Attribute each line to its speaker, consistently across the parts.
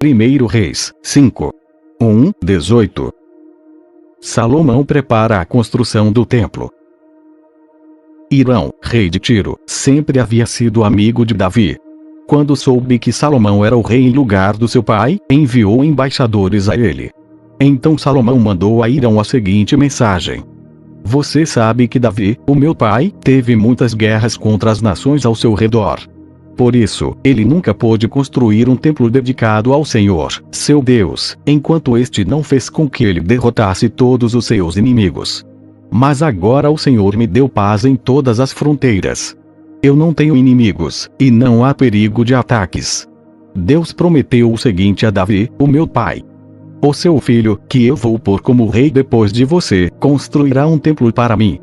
Speaker 1: 1 Reis 5. 1:18. Salomão prepara a construção do templo. Hirão, rei de Tiro, sempre havia sido amigo de Davi. Quando soube que Salomão era o rei em lugar do seu pai, enviou embaixadores a ele. Então Salomão mandou a Hirão a seguinte mensagem: Você sabe que Davi, o meu pai, teve muitas guerras contra as nações ao seu redor. Por isso, ele nunca pôde construir um templo dedicado ao Senhor, seu Deus, enquanto este não fez com que ele derrotasse todos os seus inimigos. Mas agora o Senhor me deu paz em todas as fronteiras. Eu não tenho inimigos, e não há perigo de ataques. Deus prometeu o seguinte a Davi, o meu pai: O seu filho, que eu vou pôr como rei depois de você, construirá um templo para mim.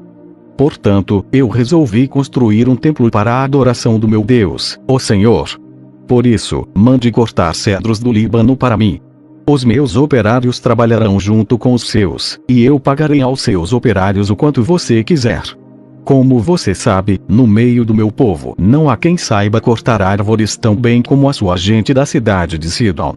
Speaker 1: Portanto, eu resolvi construir um templo para a adoração do meu Deus, o Senhor. Por isso, mande cortar cedros do Líbano para mim. Os meus operários trabalharão junto com os seus, e eu pagarei aos seus operários o quanto você quiser. Como você sabe, no meio do meu povo não há quem saiba cortar árvores tão bem como a sua gente da cidade de Sidom.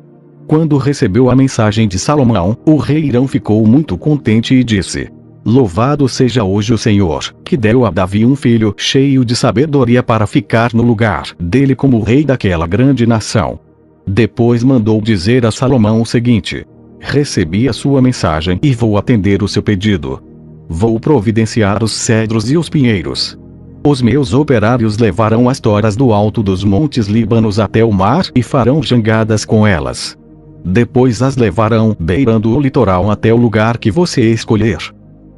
Speaker 1: Quando recebeu a mensagem de Salomão, o rei Hirão ficou muito contente e disse: Louvado seja hoje o Senhor, que deu a Davi um filho cheio de sabedoria para ficar no lugar dele como rei daquela grande nação. Depois mandou dizer a Salomão o seguinte: Recebi a sua mensagem e vou atender o seu pedido. Vou providenciar os cedros e os pinheiros. Os meus operários levarão as toras do alto dos montes Líbanos até o mar e farão jangadas com elas. Depois as levarão beirando o litoral até o lugar que você escolher.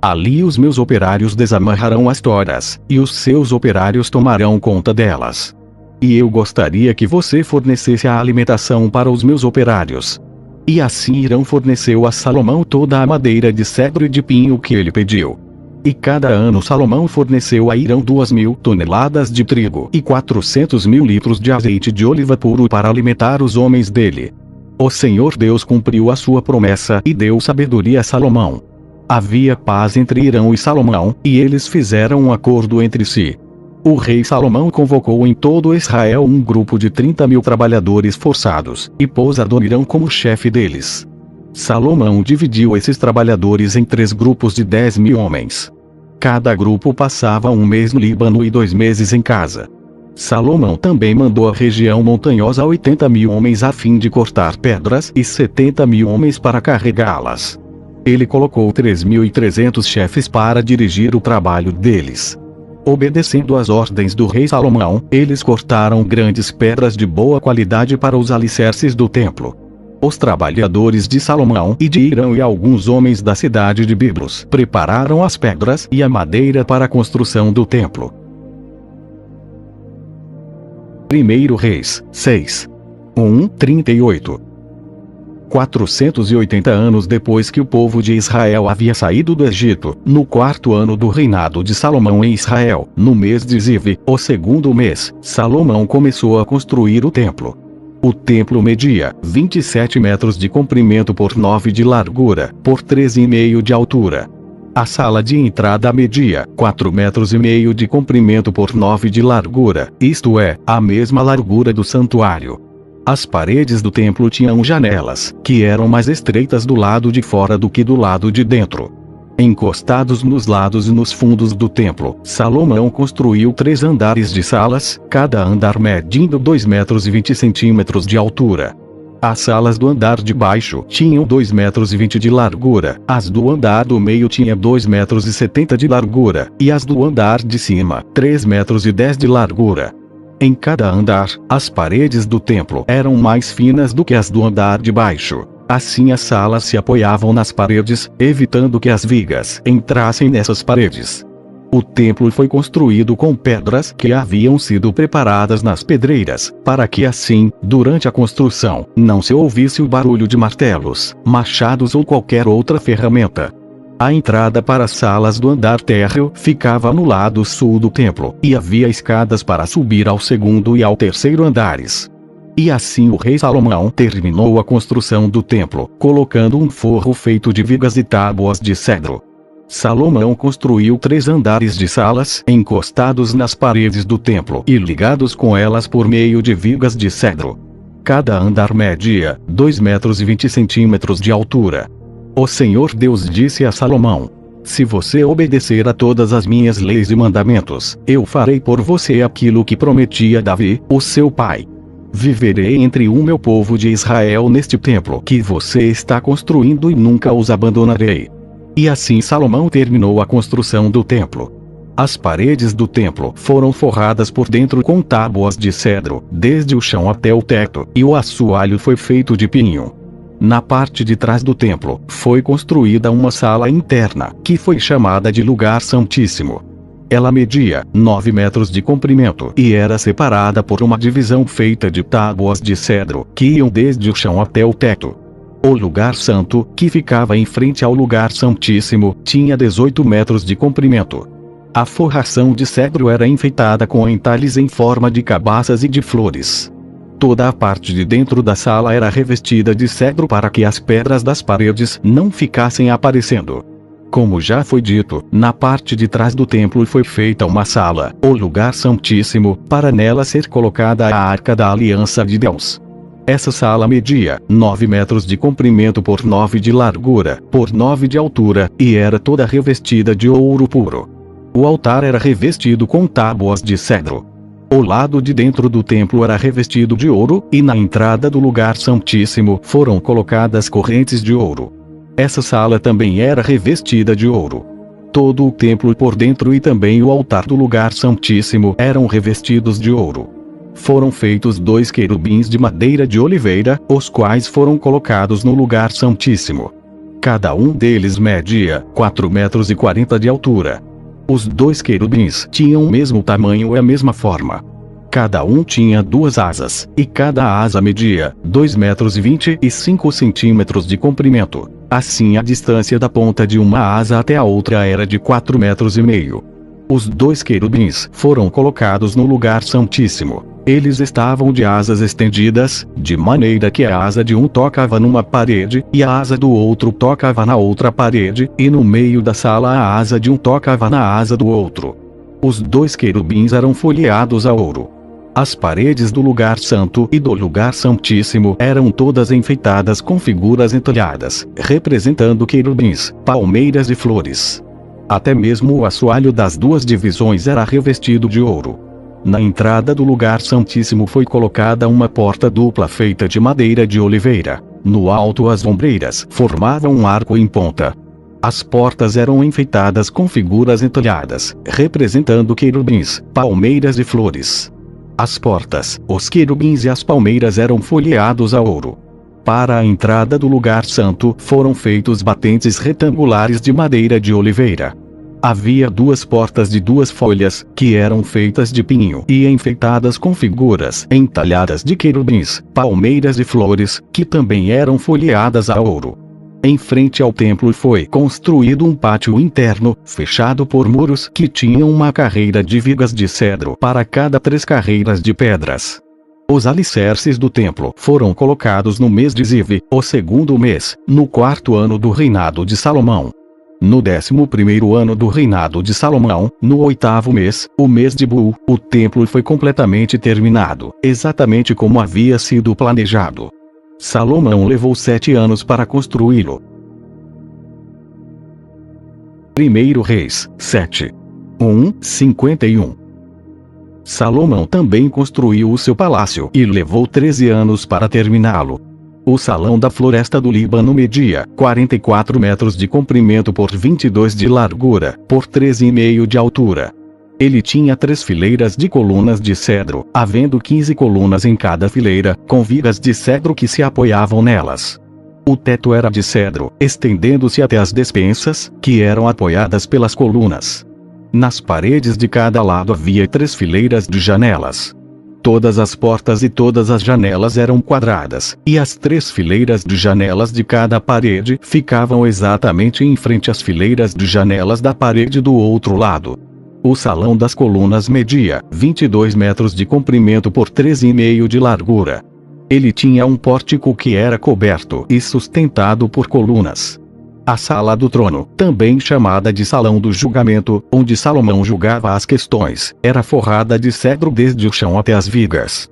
Speaker 1: Ali os meus operários desamarrarão as toras, e os seus operários tomarão conta delas. E eu gostaria que você fornecesse a alimentação para os meus operários. E assim Hirão forneceu a Salomão toda a madeira de cedro e de pinho que ele pediu. E cada ano Salomão forneceu a Hirão 2.000 toneladas de trigo e 400.000 litros de azeite de oliva puro para alimentar os homens dele. O Senhor Deus cumpriu a sua promessa e deu sabedoria a Salomão. Havia paz entre Hirão e Salomão, e eles fizeram um acordo entre si. O rei Salomão convocou em todo Israel um grupo de 30.000 trabalhadores forçados, e pôs Adonirão como chefe deles. Salomão dividiu esses trabalhadores em 3 grupos de 10.000 homens. Cada grupo passava 1 mês no Líbano e 2 meses em casa. Salomão também mandou à região montanhosa 80.000 homens a fim de cortar pedras e 70.000 homens para carregá-las. Ele colocou 3.300 chefes para dirigir o trabalho deles. Obedecendo às ordens do rei Salomão, eles cortaram grandes pedras de boa qualidade para os alicerces do templo. Os trabalhadores de Salomão e de Hirão e alguns homens da cidade de Biblos prepararam as pedras e a madeira para a construção do templo. 1 Reis 6. 1:38. 480 anos depois que o povo de Israel havia saído do Egito, no 4º ano do reinado de Salomão em Israel, no mês de Ziv, o 2º mês, Salomão começou a construir o templo. O templo media 27 metros de comprimento por 9 de largura, por 13,5 de altura. A sala de entrada media 4,5 metros de comprimento por 9 de largura, isto é, a mesma largura do santuário. As paredes do templo tinham janelas, que eram mais estreitas do lado de fora do que do lado de dentro. Encostados nos lados e nos fundos do templo, Salomão construiu 3 andares de salas, cada andar medindo 2,20 metros de altura. As salas do andar de baixo tinham 2,20 metros de largura, as do andar do meio tinham 2,70 metros de largura, e as do andar de cima, 3,10 metros de largura. Em cada andar, as paredes do templo eram mais finas do que as do andar de baixo. Assim as salas se apoiavam nas paredes, evitando que as vigas entrassem nessas paredes. O templo foi construído com pedras que haviam sido preparadas nas pedreiras, para que assim, durante a construção, não se ouvisse o barulho de martelos, machados ou qualquer outra ferramenta. A entrada para as salas do andar térreo ficava no lado sul do templo, e havia escadas para subir ao 2º e ao 3º andares. E assim o rei Salomão terminou a construção do templo, colocando um forro feito de vigas e tábuas de cedro. Salomão construiu 3 andares de salas encostados nas paredes do templo e ligados com elas por meio de vigas de cedro. Cada andar media 2 metros e 20 centímetros de altura. O Senhor Deus disse a Salomão: se você obedecer a todas as minhas leis e mandamentos, eu farei por você aquilo que prometi a Davi, o seu pai. Viverei entre o meu povo de Israel neste templo que você está construindo e nunca os abandonarei. E assim Salomão terminou a construção do templo. As paredes do templo foram forradas por dentro com tábuas de cedro, desde o chão até o teto, e o assoalho foi feito de pinho. Na parte de trás do templo, foi construída uma sala interna, que foi chamada de Lugar Santíssimo. Ela media 9 metros de comprimento e era separada por uma divisão feita de tábuas de cedro, que iam desde o chão até o teto. O lugar santo, que ficava em frente ao Lugar Santíssimo, tinha 18 metros de comprimento. A forração de cedro era enfeitada com entalhes em forma de cabaças e de flores. Toda a parte de dentro da sala era revestida de cedro para que as pedras das paredes não ficassem aparecendo. Como já foi dito, na parte de trás do templo foi feita uma sala, o Lugar Santíssimo, para nela ser colocada a Arca da Aliança de Deus. Essa sala media 9 metros de comprimento por 9 de largura, por 9 de altura, e era toda revestida de ouro puro. O altar era revestido com tábuas de cedro. O lado de dentro do templo era revestido de ouro, e na entrada do Lugar Santíssimo foram colocadas correntes de ouro. Essa sala também era revestida de ouro. Todo o templo por dentro e também o altar do Lugar Santíssimo eram revestidos de ouro. Foram feitos 2 querubins de madeira de oliveira, os quais foram colocados no Lugar Santíssimo. Cada um deles media 4 metros e 40 de altura. Os 2 querubins tinham o mesmo tamanho e a mesma forma. Cada um tinha 2 asas, e cada asa media 2 metros e 25 centímetros de comprimento. Assim a distância da ponta de uma asa até a outra era de 4 metros e meio. Os 2 querubins foram colocados no Lugar Santíssimo. Eles estavam de asas estendidas, de maneira que a asa de um tocava numa parede, e a asa do outro tocava na outra parede, e no meio da sala a asa de um tocava na asa do outro. Os 2 querubins eram folheados a ouro. As paredes do Lugar Santo e do Lugar Santíssimo eram todas enfeitadas com figuras entalhadas, representando querubins, palmeiras e flores. Até mesmo o assoalho das 2 divisões era revestido de ouro. Na entrada do Lugar Santíssimo foi colocada uma porta dupla feita de madeira de oliveira. No alto as ombreiras formavam um arco em ponta. As portas eram enfeitadas com figuras entalhadas, representando querubins, palmeiras e flores. As portas, os querubins e as palmeiras eram folheados a ouro. Para a entrada do Lugar Santo foram feitos batentes retangulares de madeira de oliveira. Havia 2 portas de 2 folhas, que eram feitas de pinho e enfeitadas com figuras entalhadas de querubins, palmeiras e flores, que também eram folheadas a ouro. Em frente ao templo foi construído um pátio interno, fechado por muros que tinham uma carreira de vigas de cedro para cada 3 carreiras de pedras. Os alicerces do templo foram colocados no mês de Ziv, o 2º mês, no 4º ano do reinado de Salomão. No 11º ano do reinado de Salomão, no 8º mês, o mês de Bul, o templo foi completamente terminado, exatamente como havia sido planejado. Salomão levou 7 anos para construí-lo. 1 Reis, 7. 51. Salomão também construiu o seu palácio e levou 13 anos para terminá-lo. O salão da floresta do Líbano media 44 metros de comprimento por 22 de largura, por 13,5 de altura. Ele tinha 3 fileiras de colunas de cedro, havendo 15 colunas em cada fileira, com vigas de cedro que se apoiavam nelas. O teto era de cedro, estendendo-se até as despensas, que eram apoiadas pelas colunas. Nas paredes de cada lado havia 3 fileiras de janelas. Todas as portas e todas as janelas eram quadradas, e as 3 fileiras de janelas de cada parede ficavam exatamente em frente às fileiras de janelas da parede do outro lado. O salão das colunas media 22 metros de comprimento por 13,5 de largura. Ele tinha um pórtico que era coberto e sustentado por colunas. A sala do trono, também chamada de Salão do Julgamento, onde Salomão julgava as questões, era forrada de cedro desde o chão até as vigas.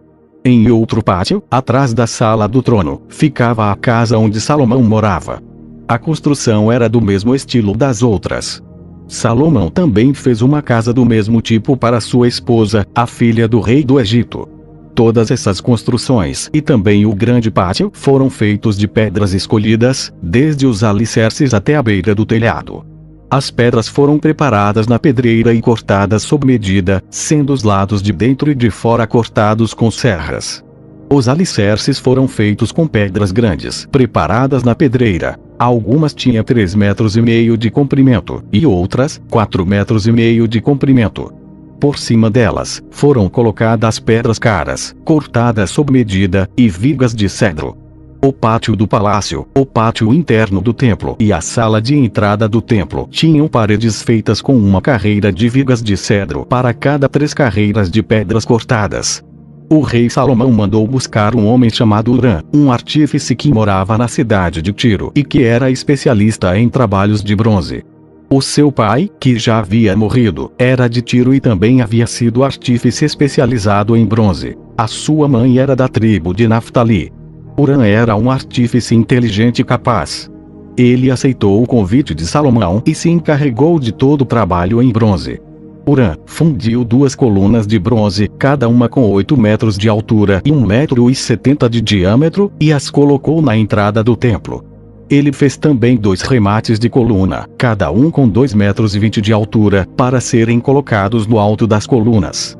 Speaker 1: Em outro pátio, atrás da sala do trono, ficava a casa onde Salomão morava. A construção era do mesmo estilo das outras. Salomão também fez uma casa do mesmo tipo para sua esposa, a filha do rei do Egito. Todas essas construções e também o grande pátio foram feitos de pedras escolhidas, desde os alicerces até a beira do telhado. As pedras foram preparadas na pedreira e cortadas sob medida, sendo os lados de dentro e de fora cortados com serras. Os alicerces foram feitos com pedras grandes, preparadas na pedreira. Algumas tinham 3,5 metros de comprimento, e outras, 4,5 metros de comprimento. Por cima delas, foram colocadas pedras caras, cortadas sob medida, e vigas de cedro. O pátio do palácio, o pátio interno do templo e a sala de entrada do templo tinham paredes feitas com uma carreira de vigas de cedro para cada 3 carreiras de pedras cortadas. O rei Salomão mandou buscar um homem chamado Hurã, um artífice que morava na cidade de Tiro e que era especialista em trabalhos de bronze. O seu pai, que já havia morrido, era de Tiro e também havia sido artífice especializado em bronze. A sua mãe era da tribo de Naftali. Hurã era um artífice inteligente e capaz. Ele aceitou o convite de Salomão e se encarregou de todo o trabalho em bronze. Hurã fundiu 2 colunas de bronze, cada uma com 8 metros de altura e 1,70 m de diâmetro, e as colocou na entrada do templo. Ele fez também 2 remates de coluna, cada um com 2,20 metros de altura, para serem colocados no alto das colunas.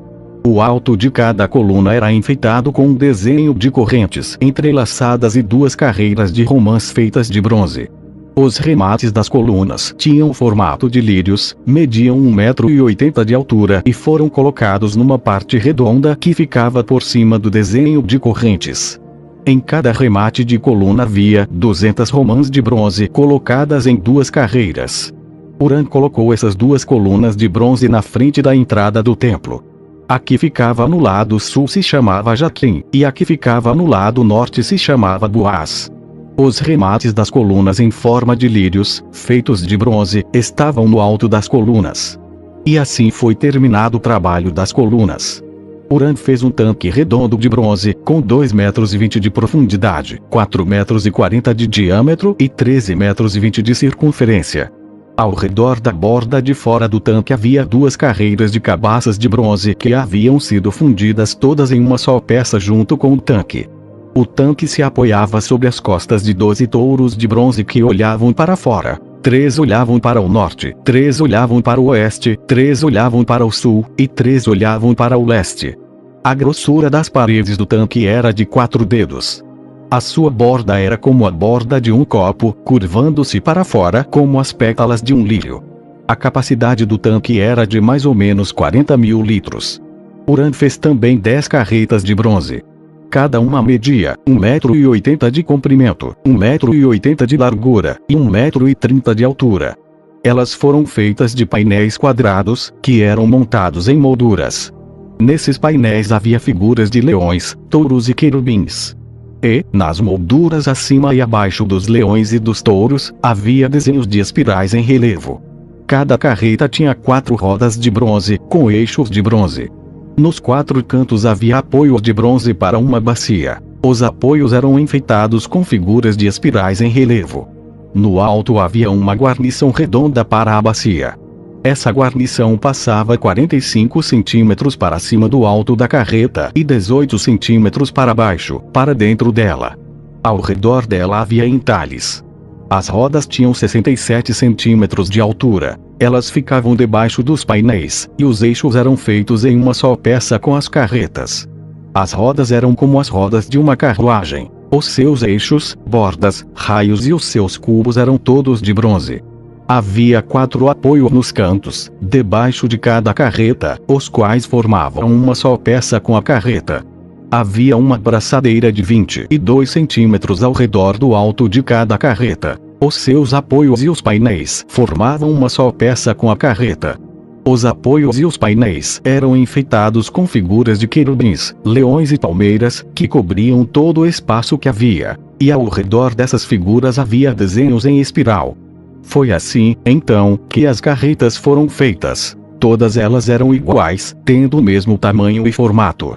Speaker 1: O alto de cada coluna era enfeitado com um desenho de correntes entrelaçadas e 2 carreiras de romãs feitas de bronze. Os remates das colunas tinham o formato de lírios, mediam 1,80 metro de altura e foram colocados numa parte redonda que ficava por cima do desenho de correntes. Em cada remate de coluna havia 200 romãs de bronze colocadas em 2 carreiras. Hurã colocou essas 2 colunas de bronze na frente da entrada do templo. A que ficava no lado sul se chamava Jaquim, e a que ficava no lado norte se chamava Boaz. Os remates das colunas em forma de lírios, feitos de bronze, estavam no alto das colunas. E assim foi terminado o trabalho das colunas. Hurã fez um tanque redondo de bronze, com 2,20 metros de profundidade, 4,40 metros de diâmetro e 13,20 metros de circunferência. Ao redor da borda de fora do tanque havia 2 carreiras de cabaças de bronze que haviam sido fundidas todas em uma só peça junto com o tanque. O tanque se apoiava sobre as costas de 12 touros de bronze que olhavam para fora. 3 olhavam para o norte, 3 olhavam para o oeste, 3 olhavam para o sul, e 3 olhavam para o leste. A grossura das paredes do tanque era de 4 dedos. A sua borda era como a borda de um copo, curvando-se para fora como as pétalas de um lírio. A capacidade do tanque era de mais ou menos 40.000 litros. Hurã fez também 10 carretas de bronze. Cada uma media 1,80 m de comprimento, 1,80 m de largura e 1,30 m de altura. Elas foram feitas de painéis quadrados, que eram montados em molduras. Nesses painéis havia figuras de leões, touros e querubins. E, nas molduras acima e abaixo dos leões e dos touros, havia desenhos de espirais em relevo. Cada carreta tinha 4 rodas de bronze, com eixos de bronze. Nos 4 cantos havia apoios de bronze para uma bacia. Os apoios eram enfeitados com figuras de espirais em relevo. No alto havia uma guarnição redonda para a bacia. Essa guarnição passava 45 centímetros para cima do alto da carreta e 18 centímetros para baixo, para dentro dela. Ao redor dela havia entalhes. As rodas tinham 67 centímetros de altura. Elas ficavam debaixo dos painéis, e os eixos eram feitos em uma só peça com as carretas. As rodas eram como as rodas de uma carruagem. Os seus eixos, bordas, raios e os seus cubos eram todos de bronze. Havia 4 apoios nos cantos, debaixo de cada carreta, os quais formavam uma só peça com a carreta. Havia uma braçadeira de 22 centímetros ao redor do alto de cada carreta. Os seus apoios e os painéis formavam uma só peça com a carreta. Os apoios e os painéis eram enfeitados com figuras de querubins, leões e palmeiras, que cobriam todo o espaço que havia. E ao redor dessas figuras havia desenhos em espiral. Foi assim, então, que as carretas foram feitas. Todas elas eram iguais, tendo o mesmo tamanho e formato.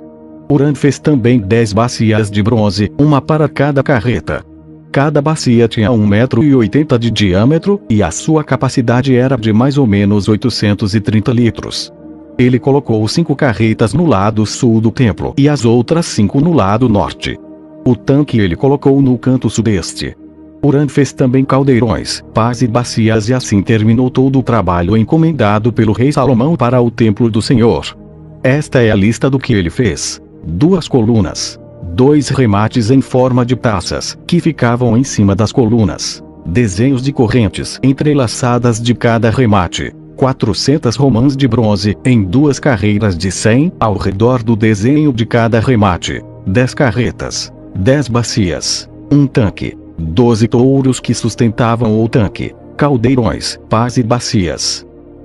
Speaker 1: Huram fez também 10 bacias de bronze, uma para cada carreta. Cada bacia tinha 1,80 m de diâmetro, e a sua capacidade era de mais ou menos 830 litros. Ele colocou 5 carretas no lado sul do templo e as outras 5 no lado norte. O tanque ele colocou no canto sudeste. Huram fez também caldeirões, pás e bacias, e assim terminou todo o trabalho encomendado pelo rei Salomão para o templo do Senhor. Esta é a lista do que ele fez: 2 colunas, 2 remates em forma de taças, que ficavam em cima das colunas, desenhos de correntes entrelaçadas de cada remate, 400 romãs de bronze, em 2 carreiras de 100, ao redor do desenho de cada remate, 10 carretas, 10 bacias, um tanque, 12 touros que sustentavam o tanque, caldeirões, pás e bacias.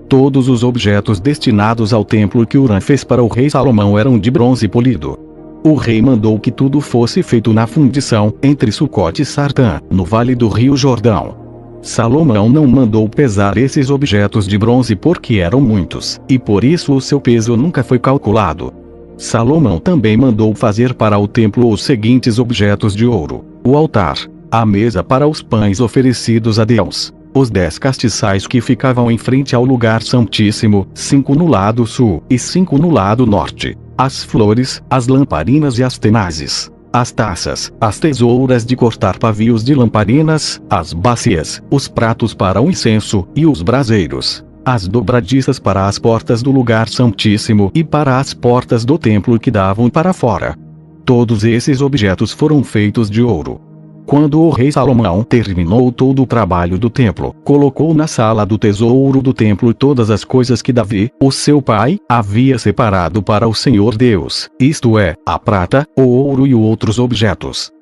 Speaker 1: Todos os objetos destinados ao templo que Huram fez para o rei Salomão eram de bronze polido. O rei mandou que tudo fosse feito na fundição, entre Sucote e Sartã, no vale do rio Jordão. Salomão não mandou pesar esses objetos de bronze porque eram muitos, e por isso o seu peso nunca foi calculado. Salomão também mandou fazer para o templo os seguintes objetos de ouro: o altar, a mesa para os pães oferecidos a Deus, os 10 castiçais que ficavam em frente ao lugar santíssimo, 5 no lado sul e 5 no lado norte, as flores, as lamparinas e as tenazes, as taças, as tesouras de cortar pavios de lamparinas, as bacias, os pratos para o incenso, e os braseiros, as dobradiças para as portas do lugar santíssimo e para as portas do templo que davam para fora. Todos esses objetos foram feitos de ouro. Quando o rei Salomão terminou todo o trabalho do templo, colocou na sala do tesouro do templo todas as coisas que Davi, o seu pai, havia separado para o Senhor Deus, isto é, a prata, o ouro e outros objetos.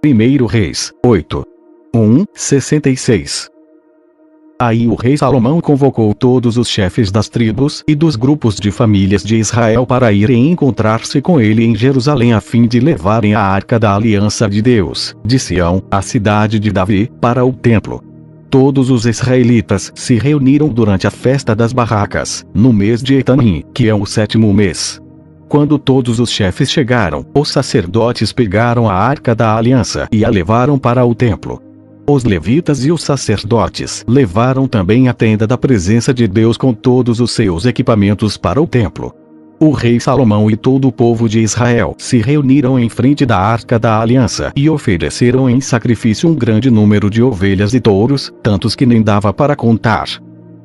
Speaker 1: 1 Reis, 8. 66. Aí o rei Salomão convocou todos os chefes das tribos e dos grupos de famílias de Israel para irem encontrar-se com ele em Jerusalém a fim de levarem a arca da aliança de Deus, de Sião, a cidade de Davi, para o templo. Todos os israelitas se reuniram durante a festa das barracas, no mês de Etanim, que é o 7º mês. Quando todos os chefes chegaram, os sacerdotes pegaram a arca da aliança e a levaram para o templo. Os levitas e os sacerdotes levaram também a tenda da presença de Deus com todos os seus equipamentos para o templo. O rei Salomão e todo o povo de Israel se reuniram em frente da arca da aliança e ofereceram em sacrifício um grande número de ovelhas e touros, tantos que nem dava para contar.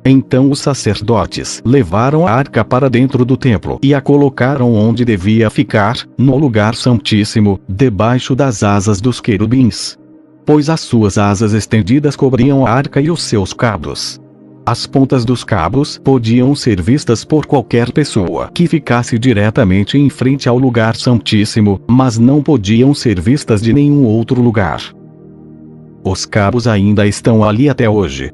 Speaker 1: Então os sacerdotes levaram a arca para dentro do templo e a colocaram onde devia ficar, no lugar santíssimo, debaixo das asas dos querubins. Pois as suas asas estendidas cobriam a arca e os seus cabos. As pontas dos cabos podiam ser vistas por qualquer pessoa que ficasse diretamente em frente ao lugar santíssimo, mas não podiam ser vistas de nenhum outro lugar. Os cabos ainda estão ali até hoje.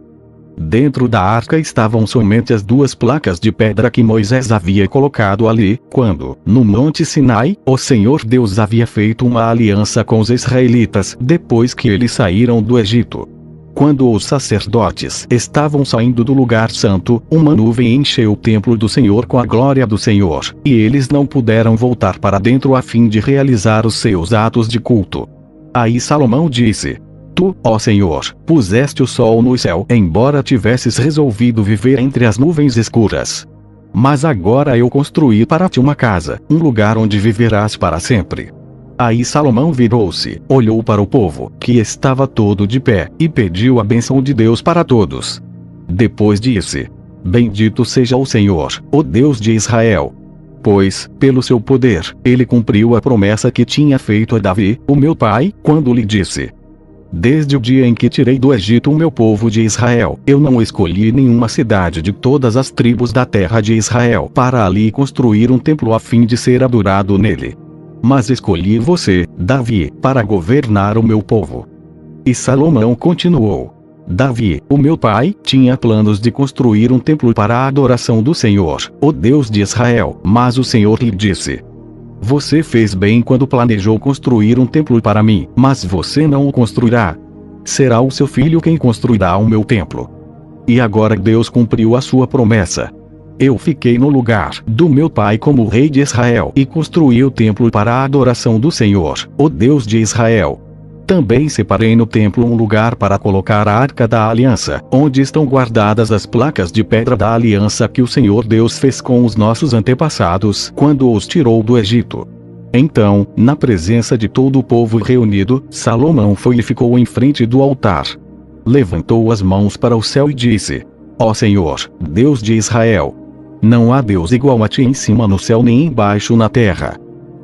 Speaker 1: Dentro da arca estavam somente as 2 placas de pedra que Moisés havia colocado ali, quando, no Monte Sinai, o Senhor Deus havia feito uma aliança com os israelitas depois que eles saíram do Egito. Quando os sacerdotes estavam saindo do lugar santo, uma nuvem encheu o templo do Senhor com a glória do Senhor, e eles não puderam voltar para dentro a fim de realizar os seus atos de culto. Aí Salomão disse: Tu, ó Senhor, puseste o sol no céu, embora tivesses resolvido viver entre as nuvens escuras. Mas agora eu construí para ti uma casa, um lugar onde viverás para sempre. Aí Salomão virou-se, olhou para o povo, que estava todo de pé, e pediu a bênção de Deus para todos. Depois disse: Bendito seja o Senhor, o Deus de Israel. Pois, pelo seu poder, ele cumpriu a promessa que tinha feito a Davi, o meu pai, quando lhe disse: Desde o dia em que tirei do Egito o meu povo de Israel, eu não escolhi nenhuma cidade de todas as tribos da terra de Israel para ali construir um templo a fim de ser adorado nele. Mas escolhi você, Davi, para governar o meu povo. E Salomão continuou: Davi, o meu pai, tinha planos de construir um templo para a adoração do Senhor, o Deus de Israel, mas o Senhor lhe disse: Você fez bem quando planejou construir um templo para mim, mas você não o construirá. Será o seu filho quem construirá o meu templo. E agora Deus cumpriu a sua promessa. Eu fiquei no lugar do meu pai como rei de Israel e construí o templo para a adoração do Senhor, o Deus de Israel. Também separei no templo um lugar para colocar a Arca da Aliança, onde estão guardadas as placas de pedra da aliança que o Senhor Deus fez com os nossos antepassados quando os tirou do Egito. Então, na presença de todo o povo reunido, Salomão foi e ficou em frente do altar. Levantou as mãos para o céu e disse: Ó Senhor, Deus de Israel, não há Deus igual a ti em cima no céu nem embaixo na terra.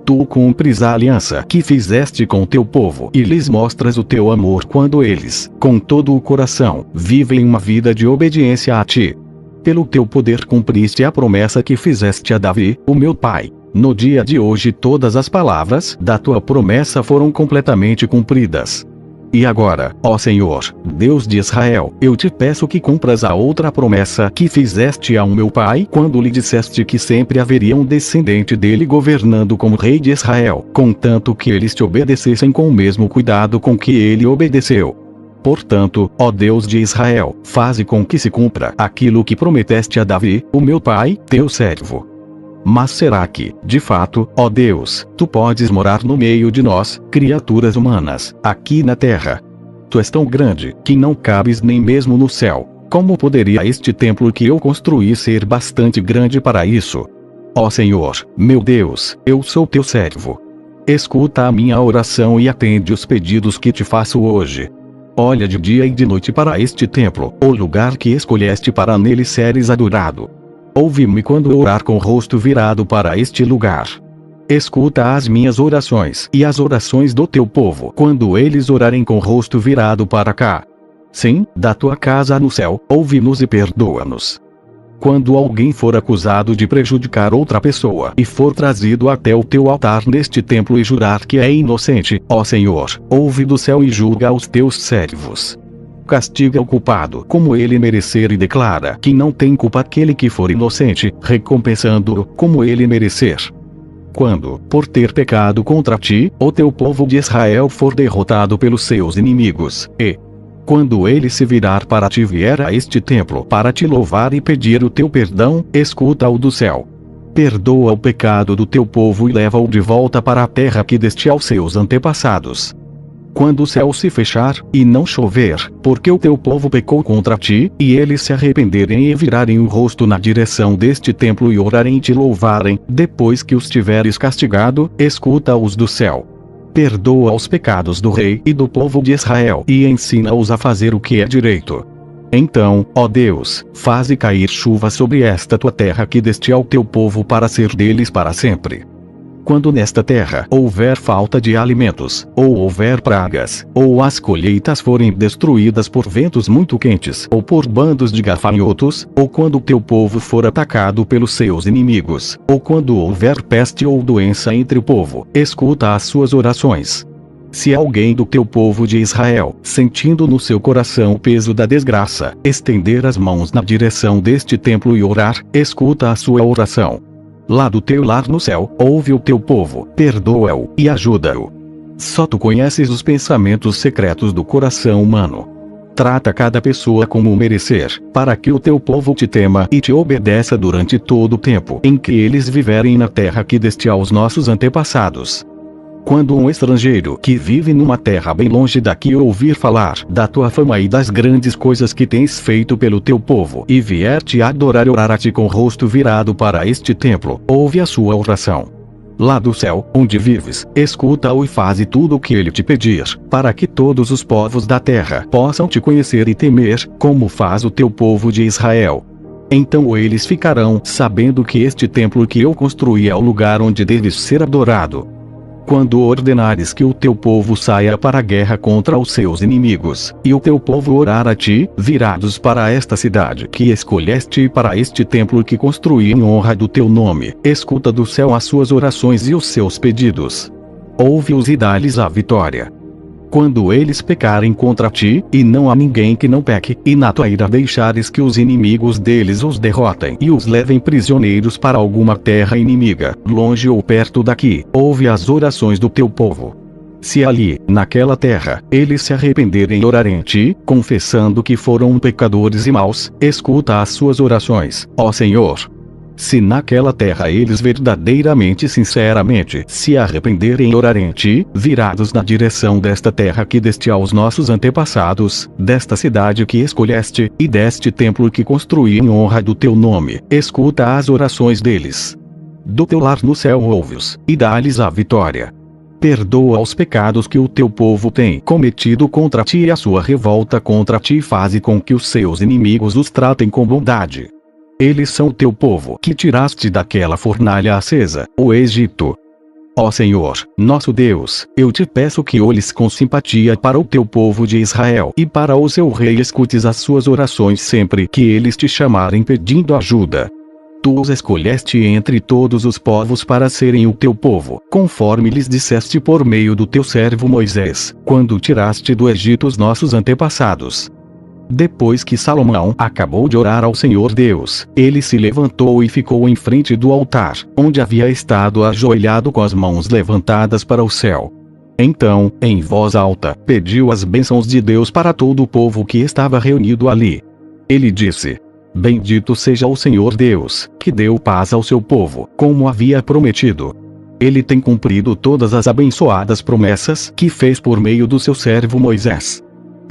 Speaker 1: Tu cumpres a aliança que fizeste com teu povo e lhes mostras o teu amor quando eles, com todo o coração, vivem uma vida de obediência a ti. Pelo teu poder cumpriste a promessa que fizeste a Davi, o meu pai. No dia de hoje todas as palavras da tua promessa foram completamente cumpridas. E agora, ó Senhor, Deus de Israel, eu te peço que cumpras a outra promessa que fizeste ao meu pai quando lhe disseste que sempre haveria um descendente dele governando como rei de Israel, contanto que eles te obedecessem com o mesmo cuidado com que ele obedeceu. Portanto, ó Deus de Israel, faze com que se cumpra aquilo que prometeste a Davi, o meu pai, teu servo. Mas será que, de fato, ó Deus, tu podes morar no meio de nós, criaturas humanas, aqui na terra? Tu és tão grande, que não cabes nem mesmo no céu. Como poderia este templo que eu construí ser bastante grande para isso? Ó Senhor, meu Deus, eu sou teu servo. Escuta a minha oração e atende os pedidos que te faço hoje. Olha de dia e de noite para este templo, o lugar que escolheste para nele seres adorado. Ouve-me quando eu orar com o rosto virado para este lugar. Escuta as minhas orações e as orações do teu povo quando eles orarem com o rosto virado para cá. Sim, da tua casa no céu, ouve-nos e perdoa-nos. Quando alguém for acusado de prejudicar outra pessoa e for trazido até o teu altar neste templo e jurar que é inocente, ó Senhor, ouve do céu e julga os teus servos. Castiga o culpado como ele merecer e declara que não tem culpa aquele que for inocente, recompensando-o como ele merecer. Quando, por ter pecado contra ti, o teu povo de Israel for derrotado pelos seus inimigos, e quando ele se virar para ti e vier a este templo para te louvar e pedir o teu perdão, escuta-o do céu. Perdoa o pecado do teu povo e leva-o de volta para a terra que deste aos seus antepassados. Quando o céu se fechar, e não chover, porque o teu povo pecou contra ti, e eles se arrependerem e virarem o rosto na direção deste templo e orarem e te louvarem, depois que os tiveres castigado, escuta-os do céu. Perdoa os pecados do rei e do povo de Israel e ensina-os a fazer o que é direito. Então, ó Deus, faze cair chuva sobre esta tua terra que deste ao teu povo para ser deles para sempre. Quando nesta terra houver falta de alimentos, ou houver pragas, ou as colheitas forem destruídas por ventos muito quentes, ou por bandos de gafanhotos, ou quando o teu povo for atacado pelos seus inimigos, ou quando houver peste ou doença entre o povo, escuta as suas orações. Se alguém do teu povo de Israel, sentindo no seu coração o peso da desgraça, estender as mãos na direção deste templo e orar, escuta a sua oração. Lá do teu lar no céu, ouve o teu povo, perdoa-o e ajuda-o. Só tu conheces os pensamentos secretos do coração humano. Trata cada pessoa como merecer, para que o teu povo te tema e te obedeça durante todo o tempo em que eles viverem na terra que deste aos nossos antepassados. Quando um estrangeiro que vive numa terra bem longe daqui ouvir falar da tua fama e das grandes coisas que tens feito pelo teu povo e vier te adorar e orar a ti com o rosto virado para este templo, ouve a sua oração. Lá do céu, onde vives, escuta-o e faze tudo o que ele te pedir, para que todos os povos da terra possam te conhecer e temer, como faz o teu povo de Israel. Então eles ficarão sabendo que este templo que eu construí é o lugar onde deves ser adorado. Quando ordenares que o teu povo saia para a guerra contra os seus inimigos, e o teu povo orar a ti, virados para esta cidade que escolheste e para este templo que construí em honra do teu nome, escuta do céu as suas orações e os seus pedidos. Ouve-os e dá-lhes a vitória. Quando eles pecarem contra ti, e não há ninguém que não peque, e na tua ira deixares que os inimigos deles os derrotem e os levem prisioneiros para alguma terra inimiga, longe ou perto daqui, ouve as orações do teu povo. Se ali, naquela terra, eles se arrependerem e orarem a ti, confessando que foram pecadores e maus, escuta as suas orações, ó Senhor. Se naquela terra eles verdadeiramente e sinceramente se arrependerem e orarem em ti, virados na direção desta terra que deste aos nossos antepassados, desta cidade que escolheste, e deste templo que construí em honra do teu nome, escuta as orações deles. Do teu lar no céu ouve-os, e dá-lhes a vitória. Perdoa os pecados que o teu povo tem cometido contra ti e a sua revolta contra ti faze com que os seus inimigos os tratem com bondade. Eles são o teu povo que tiraste daquela fornalha acesa, o Egito. Ó Senhor, nosso Deus, eu te peço que olhes com simpatia para o teu povo de Israel e para o seu rei escutes as suas orações sempre que eles te chamarem pedindo ajuda. Tu os escolheste entre todos os povos para serem o teu povo, conforme lhes disseste por meio do teu servo Moisés, quando tiraste do Egito os nossos antepassados. Depois que Salomão acabou de orar ao Senhor Deus, ele se levantou e ficou em frente do altar, onde havia estado ajoelhado com as mãos levantadas para o céu. Então, em voz alta, pediu as bênçãos de Deus para todo o povo que estava reunido ali. Ele disse: Bendito seja o Senhor Deus, que deu paz ao seu povo, como havia prometido. Ele tem cumprido todas as abençoadas promessas que fez por meio do seu servo Moisés.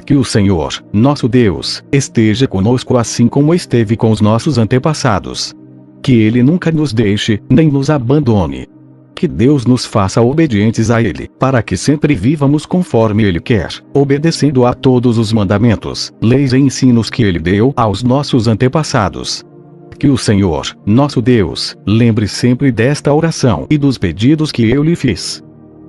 Speaker 1: Que o Senhor, nosso Deus, esteja conosco assim como esteve com os nossos antepassados. Que Ele nunca nos deixe, nem nos abandone. Que Deus nos faça obedientes a Ele, para que sempre vivamos conforme Ele quer, obedecendo a todos os mandamentos, leis e ensinos que Ele deu aos nossos antepassados. Que o Senhor, nosso Deus, lembre sempre desta oração e dos pedidos que eu lhe fiz.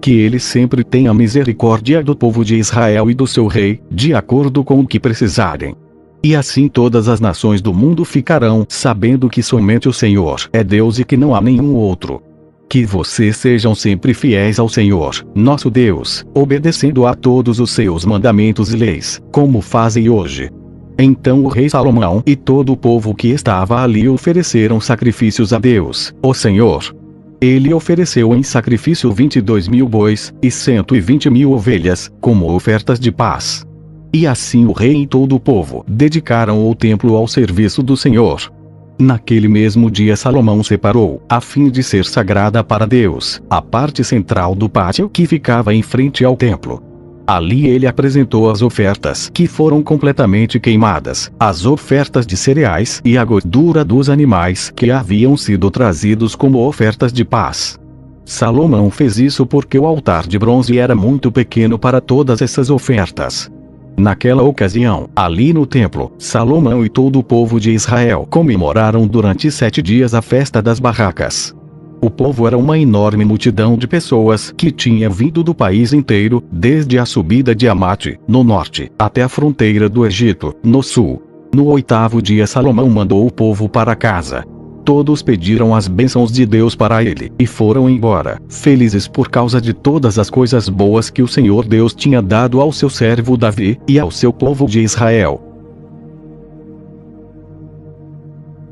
Speaker 1: Que Ele sempre tenha misericórdia do povo de Israel e do seu rei, de acordo com o que precisarem. E assim todas as nações do mundo ficarão sabendo que somente o Senhor é Deus e que não há nenhum outro. Que vocês sejam sempre fiéis ao Senhor, nosso Deus, obedecendo a todos os seus mandamentos e leis, como fazem hoje. Então o rei Salomão e todo o povo que estava ali ofereceram sacrifícios a Deus, o Senhor. Ele ofereceu em sacrifício 22.000 bois, e 120.000 ovelhas, como ofertas de paz. E assim o rei e todo o povo dedicaram o templo ao serviço do Senhor. Naquele mesmo dia Salomão separou, a fim de ser sagrada para Deus, a parte central do pátio que ficava em frente ao templo. Ali ele apresentou as ofertas que foram completamente queimadas, as ofertas de cereais e a gordura dos animais que haviam sido trazidos como ofertas de paz. Salomão fez isso porque o altar de bronze era muito pequeno para todas essas ofertas. Naquela ocasião, ali no templo, Salomão e todo o povo de Israel comemoraram durante 7 dias a festa das barracas. O povo era uma enorme multidão de pessoas que tinha vindo do país inteiro, desde a subida de Amate, no norte, até a fronteira do Egito, no sul. No 8º dia Salomão mandou o povo para casa. Todos pediram as bênçãos de Deus para ele, e foram embora, felizes por causa de todas as coisas boas que o Senhor Deus tinha dado ao seu servo Davi, e ao seu povo de Israel.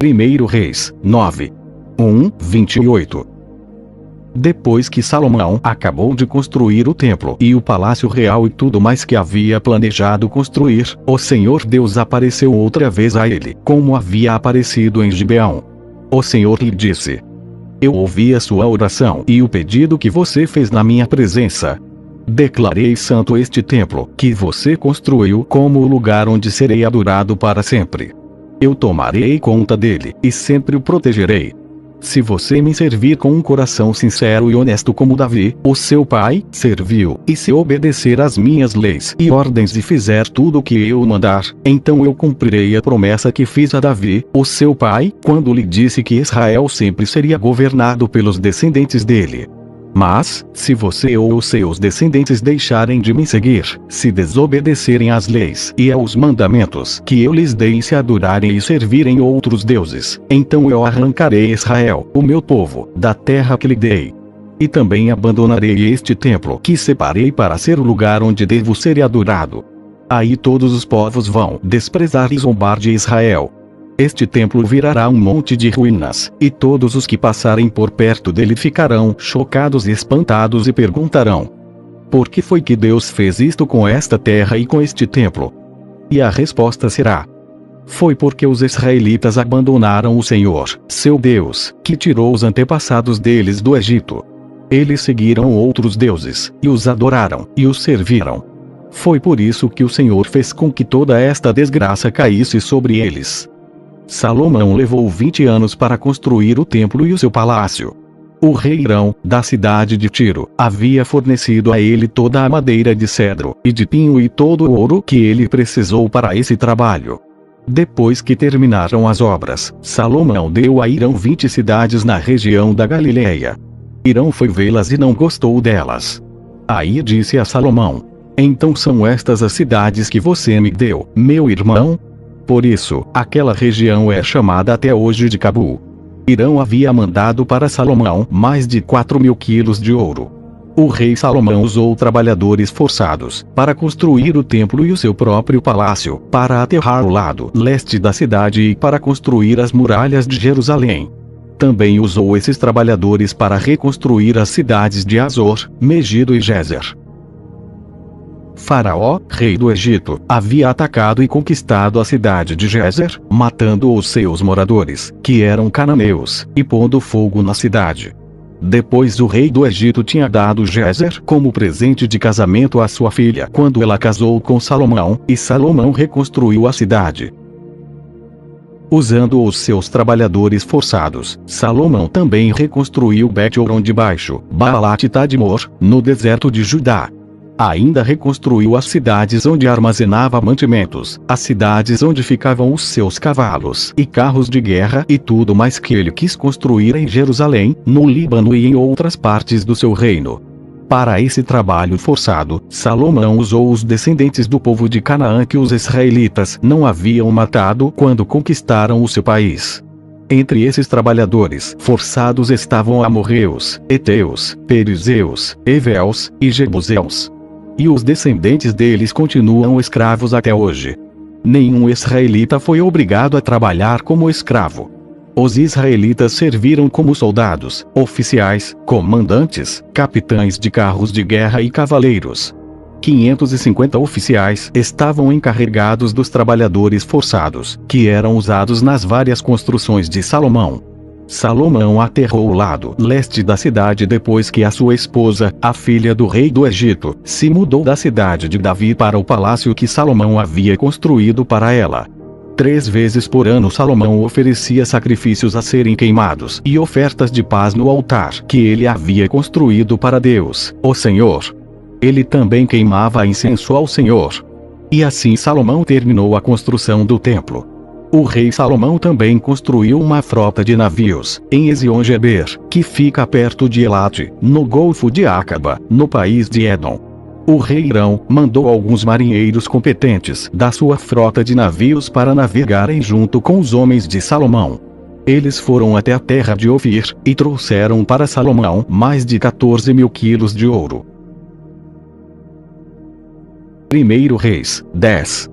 Speaker 1: 1 Reis, 9. 1:28. Depois que Salomão acabou de construir o templo e o palácio real e tudo mais que havia planejado construir, o Senhor Deus apareceu outra vez a ele, como havia aparecido em Gibeão. O Senhor lhe disse: Eu ouvi a sua oração e o pedido que você fez na minha presença. Declarei santo este templo que você construiu como o lugar onde serei adorado para sempre. Eu tomarei conta dele e sempre o protegerei. Se você me servir com um coração sincero e honesto como Davi, o seu pai, serviu, e se obedecer às minhas leis e ordens e fizer tudo o que eu mandar, então eu cumprirei a promessa que fiz a Davi, o seu pai, quando lhe disse que Israel sempre seria governado pelos descendentes dele. Mas, se você ou os seus descendentes deixarem de me seguir, se desobedecerem às leis e aos mandamentos que eu lhes dei e se adorarem e servirem outros deuses, então eu arrancarei Israel, o meu povo, da terra que lhe dei. E também abandonarei este templo que separei para ser o lugar onde devo ser adorado. Aí todos os povos vão desprezar e zombar de Israel. Este templo virará um monte de ruínas, e todos os que passarem por perto dele ficarão chocados e espantados e perguntarão: por que foi que Deus fez isto com esta terra e com este templo? E a resposta será: Foi porque os israelitas abandonaram o Senhor, seu Deus, que tirou os antepassados deles do Egito. Eles seguiram outros deuses, e os adoraram, e os serviram. Foi por isso que o Senhor fez com que toda esta desgraça caísse sobre eles. Salomão levou 20 anos para construir o templo e o seu palácio. O rei Hirão, da cidade de Tiro, havia fornecido a ele toda a madeira de cedro, e de pinho e todo o ouro que ele precisou para esse trabalho. Depois que terminaram as obras, Salomão deu a Hirão 20 cidades na região da Galileia. Hirão foi vê-las e não gostou delas. Aí disse a Salomão: então são estas as cidades que você me deu, meu irmão? Por isso, aquela região é chamada até hoje de Cabul. Hirão havia mandado para Salomão mais de 4.000 quilos de ouro. O rei Salomão usou trabalhadores forçados para construir o templo e o seu próprio palácio, para aterrar o lado leste da cidade e para construir as muralhas de Jerusalém. Também usou esses trabalhadores para reconstruir as cidades de Azor, Megido e Gezer. Faraó, rei do Egito, havia atacado e conquistado a cidade de Gezer, matando os seus moradores, que eram cananeus, e pondo fogo na cidade. Depois o rei do Egito tinha dado Gezer como presente de casamento à sua filha quando ela casou com Salomão, e Salomão reconstruiu a cidade. Usando os seus trabalhadores forçados, Salomão também reconstruiu Bet-Horon de Baixo, Baalat e Tadmor, no deserto de Judá. Ainda reconstruiu as cidades onde armazenava mantimentos, as cidades onde ficavam os seus cavalos e carros de guerra e tudo mais que ele quis construir em Jerusalém, no Líbano e em outras partes do seu reino. Para esse trabalho forçado, Salomão usou os descendentes do povo de Canaã que os israelitas não haviam matado quando conquistaram o seu país. Entre esses trabalhadores forçados estavam amorreus, heteus, perizeus, heveus e jebuseus. E os descendentes deles continuam escravos até hoje. Nenhum israelita foi obrigado a trabalhar como escravo. Os israelitas serviram como soldados, oficiais, comandantes, capitães de carros de guerra e cavaleiros. 550 oficiais estavam encarregados dos trabalhadores forçados, que eram usados nas várias construções de Salomão. Salomão aterrou o lado leste da cidade depois que a sua esposa, a filha do rei do Egito, se mudou da cidade de Davi para o palácio que Salomão havia construído para ela. 3 vezes por ano Salomão oferecia sacrifícios a serem queimados e ofertas de paz no altar que ele havia construído para Deus, o Senhor. Ele também queimava incenso ao Senhor. E assim Salomão terminou a construção do templo. O rei Salomão também construiu uma frota de navios, em Ezion-Geber, que fica perto de Elate, no Golfo de Acaba, no país de Edom. O rei Hirão mandou alguns marinheiros competentes da sua frota de navios para navegarem junto com os homens de Salomão. Eles foram até a terra de Ofir, e trouxeram para Salomão mais de 14.000 quilos de ouro. 1 Reis, 10.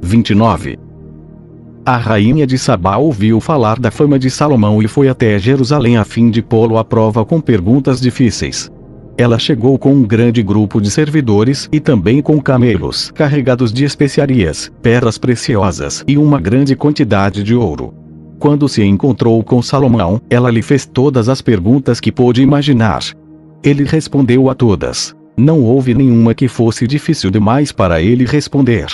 Speaker 1: 29. A rainha de Sabá ouviu falar da fama de Salomão e foi até Jerusalém a fim de pô-lo à prova com perguntas difíceis. Ela chegou com um grande grupo de servidores e também com camelos carregados de especiarias, pedras preciosas e uma grande quantidade de ouro. Quando se encontrou com Salomão, ela lhe fez todas as perguntas que pôde imaginar. Ele respondeu a todas. Não houve nenhuma que fosse difícil demais para ele responder.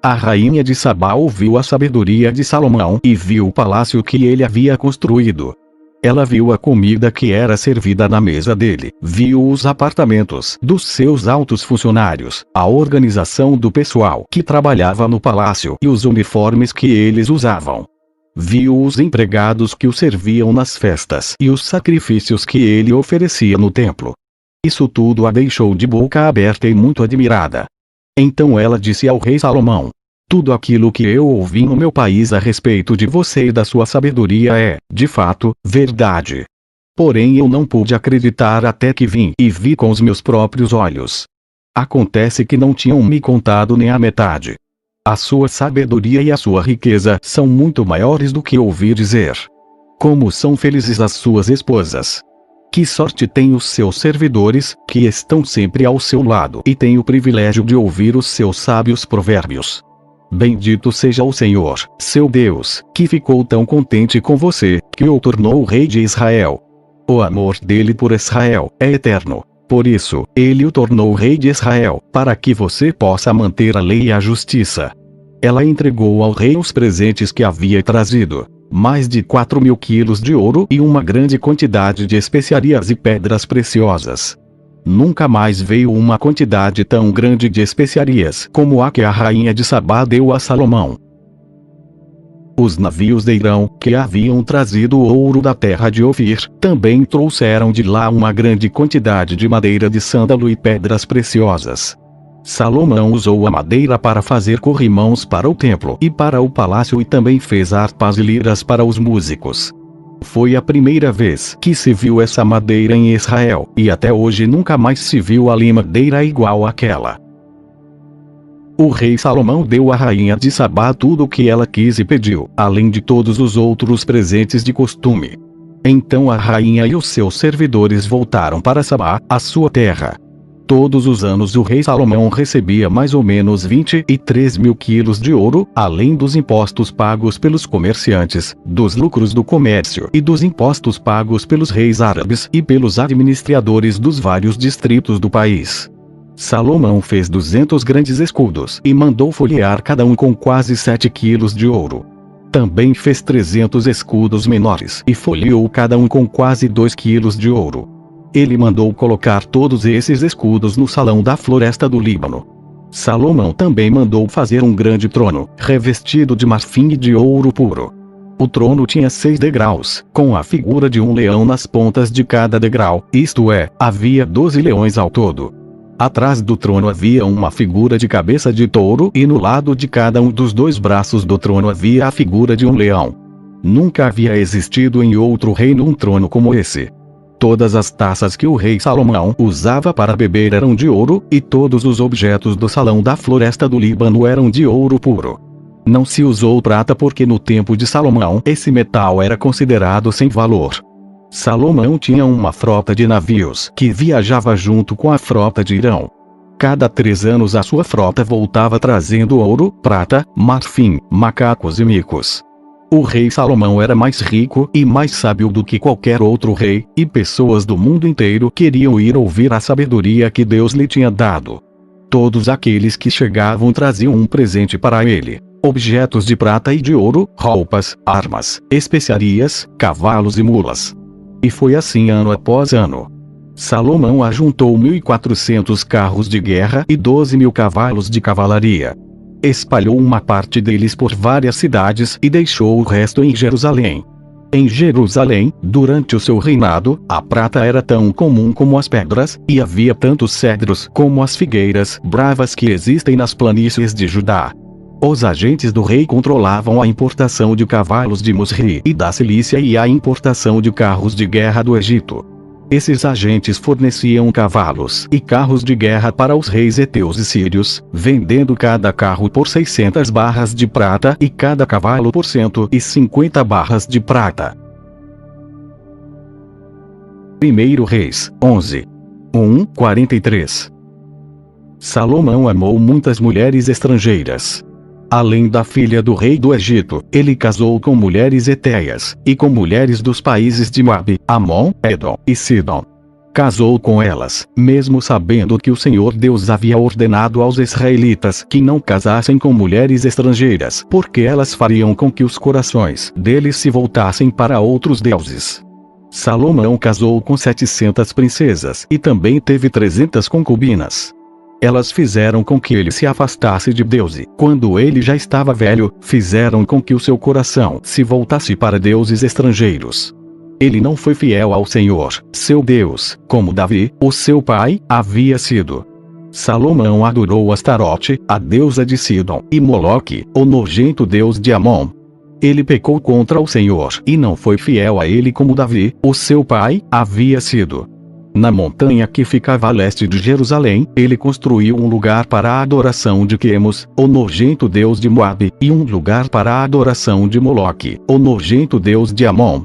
Speaker 1: A rainha de Sabá ouviu a sabedoria de Salomão e viu o palácio que ele havia construído. Ela viu a comida que era servida na mesa dele, viu os apartamentos dos seus altos funcionários, a organização do pessoal que trabalhava no palácio e os uniformes que eles usavam. Viu os empregados que o serviam nas festas e os sacrifícios que ele oferecia no templo. Isso tudo a deixou de boca aberta e muito admirada. Então ela disse ao rei Salomão: tudo aquilo que eu ouvi no meu país a respeito de você e da sua sabedoria é, de fato, verdade. Porém eu não pude acreditar até que vim e vi com os meus próprios olhos. Acontece que não tinham me contado nem a metade. A sua sabedoria e a sua riqueza são muito maiores do que ouvi dizer. Como são felizes as suas esposas! Que sorte têm os seus servidores, que estão sempre ao seu lado e têm o privilégio de ouvir os seus sábios provérbios. Bendito seja o Senhor, seu Deus, que ficou tão contente com você, que o tornou rei de Israel. O amor dele por Israel é eterno. Por isso, ele o tornou rei de Israel, para que você possa manter a lei e a justiça. Ela entregou ao rei os presentes que havia trazido: mais de 4.000 quilos de ouro e uma grande quantidade de especiarias e pedras preciosas. Nunca mais veio uma quantidade tão grande de especiarias como a que a rainha de Sabá deu a Salomão. Os navios de Irão, que haviam trazido ouro da terra de Ofir, também trouxeram de lá uma grande quantidade de madeira de sândalo e pedras preciosas. Salomão usou a madeira para fazer corrimãos para o templo e para o palácio, e também fez harpas e liras para os músicos. Foi a primeira vez que se viu essa madeira em Israel, e até hoje nunca mais se viu ali madeira igual àquela. O rei Salomão deu à rainha de Sabá tudo o que ela quis e pediu, além de todos os outros presentes de costume. Então a rainha e os seus servidores voltaram para Sabá, a sua terra. Todos os anos o rei Salomão recebia mais ou menos 23.000 quilos de ouro, além dos impostos pagos pelos comerciantes, dos lucros do comércio e dos impostos pagos pelos reis árabes e pelos administradores dos vários distritos do país. Salomão fez 200 grandes escudos e mandou folhear cada um com quase 7 quilos de ouro. Também fez 300 escudos menores e folheou cada um com quase 2 quilos de ouro. Ele mandou colocar todos esses escudos no salão da floresta do Líbano. Salomão também mandou fazer um grande trono, revestido de marfim e de ouro puro. O trono tinha 6 degraus, com a figura de um leão nas pontas de cada degrau, isto é, havia 12 leões ao todo. Atrás do trono havia uma figura de cabeça de touro, e no lado de cada um dos 2 braços do trono havia a figura de um leão. Nunca havia existido em outro reino um trono como esse. Todas as taças que o rei Salomão usava para beber eram de ouro, e todos os objetos do salão da floresta do Líbano eram de ouro puro. Não se usou prata porque no tempo de Salomão esse metal era considerado sem valor. Salomão tinha uma frota de navios que viajava junto com a frota de Irão. Cada 3 anos a sua frota voltava trazendo ouro, prata, marfim, macacos e micos. O rei Salomão era mais rico e mais sábio do que qualquer outro rei, e pessoas do mundo inteiro queriam ir ouvir a sabedoria que Deus lhe tinha dado. Todos aqueles que chegavam traziam um presente para ele: objetos de prata e de ouro, roupas, armas, especiarias, cavalos e mulas. E foi assim ano após ano. Salomão ajuntou 1.400 carros de guerra e 12.000 cavalos de cavalaria. Espalhou uma parte deles por várias cidades e deixou o resto em Jerusalém. Em Jerusalém, durante o seu reinado, a prata era tão comum como as pedras, e havia tantos cedros como as figueiras bravas que existem nas planícies de Judá. Os agentes do rei controlavam a importação de cavalos de Musri e da Cilícia e a importação de carros de guerra do Egito. Esses agentes forneciam cavalos e carros de guerra para os reis heteus e sírios, vendendo cada carro por 600 barras de prata e cada cavalo por 150 barras de prata. 1 Reis, 11. 1:43. Salomão amou muitas mulheres estrangeiras. Além da filha do rei do Egito, ele casou com mulheres hetéias, e com mulheres dos países de Moabe, Amon, Edom e Sidom. Casou com elas, mesmo sabendo que o Senhor Deus havia ordenado aos israelitas que não casassem com mulheres estrangeiras, porque elas fariam com que os corações deles se voltassem para outros deuses. Salomão casou com 700 princesas, e também teve 300 concubinas. Elas fizeram com que ele se afastasse de Deus e, quando ele já estava velho, fizeram com que o seu coração se voltasse para deuses estrangeiros. Ele não foi fiel ao Senhor, seu Deus, como Davi, o seu pai, havia sido. Salomão adorou Astarote, a deusa de Sidom, e Moloque, o nojento deus de Amon. Ele pecou contra o Senhor e não foi fiel a ele como Davi, o seu pai, havia sido. Na montanha que ficava a leste de Jerusalém, ele construiu um lugar para a adoração de Quemos, o nojento deus de Moabe, e um lugar para a adoração de Moloque, o nojento deus de Amon.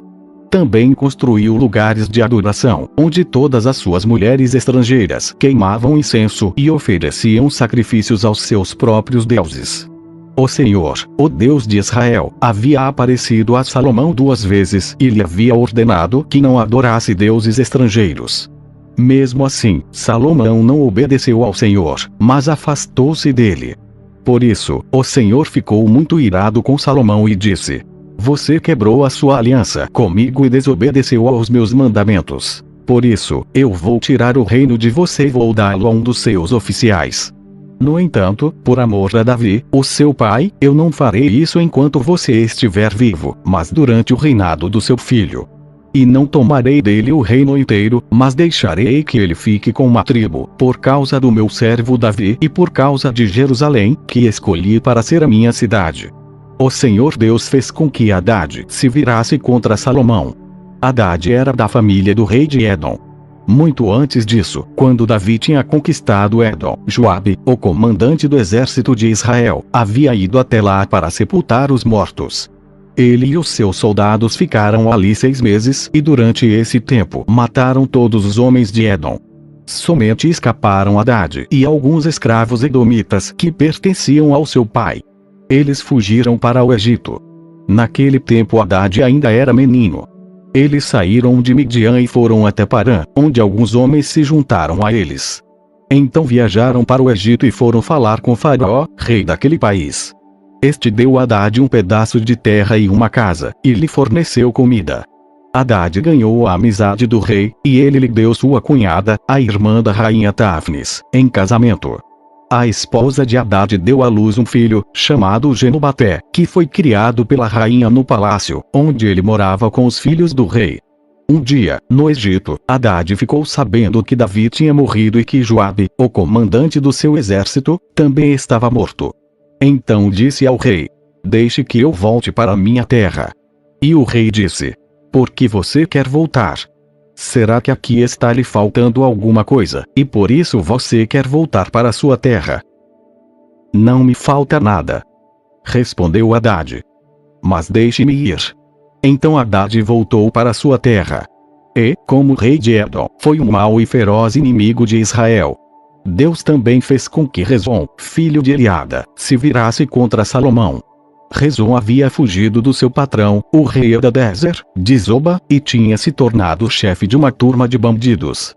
Speaker 1: Também construiu lugares de adoração, onde todas as suas mulheres estrangeiras queimavam incenso e ofereciam sacrifícios aos seus próprios deuses. o Senhor, o Deus de Israel, havia aparecido a Salomão 2 vezes e lhe havia ordenado que não adorasse deuses estrangeiros. Mesmo assim, Salomão não obedeceu ao Senhor, mas afastou-se dele. Por isso, o Senhor ficou muito irado com Salomão e disse: Você quebrou a sua aliança comigo e desobedeceu aos meus mandamentos. Por isso, eu vou tirar o reino de você e vou dá-lo a um dos seus oficiais. No entanto, por amor a Davi, o seu pai, eu não farei isso enquanto você estiver vivo, mas durante o reinado do seu filho. E não tomarei dele o reino inteiro, mas deixarei que ele fique com uma tribo, por causa do meu servo Davi e por causa de Jerusalém, que escolhi para ser a minha cidade. O Senhor Deus fez com que Hadade se virasse contra Salomão. Hadade era da família do rei de Edom. Muito antes disso, quando Davi tinha conquistado Edom, Joabe, o comandante do exército de Israel, havia ido até lá para sepultar os mortos. Ele e os seus soldados ficaram ali 6 meses e durante esse tempo mataram todos os homens de Edom. Somente escaparam Hadade e alguns escravos edomitas que pertenciam ao seu pai. Eles fugiram para o Egito. Naquele tempo Hadade ainda era menino. Eles saíram de Midian e foram até Parã, onde alguns homens se juntaram a eles. Então viajaram para o Egito e foram falar com Faraó, rei daquele país. Este deu a Hadade um pedaço de terra e uma casa, e lhe forneceu comida. Hadade ganhou a amizade do rei, e ele lhe deu sua cunhada, a irmã da rainha Táfnis, em casamento. A esposa de Hadade deu à luz um filho, chamado Genobaté, que foi criado pela rainha no palácio, onde ele morava com os filhos do rei. Um dia, no Egito, Hadade ficou sabendo que Davi tinha morrido e que Joabe, o comandante do seu exército, também estava morto. Então disse ao rei: Deixe que eu volte para minha terra. E o rei disse: Por que você quer voltar? Será que aqui está lhe faltando alguma coisa, e por isso você quer voltar para sua terra? Não me falta nada, respondeu Hadade. Mas deixe-me ir. Então Hadade voltou para sua terra. E, como rei de Edom, foi um mau e feroz inimigo de Israel. Deus também fez com que Rezon, filho de Eliada, se virasse contra Salomão. Rezon havia fugido do seu patrão, o rei Hadadezer, de Zoba, e tinha se tornado chefe de uma turma de bandidos.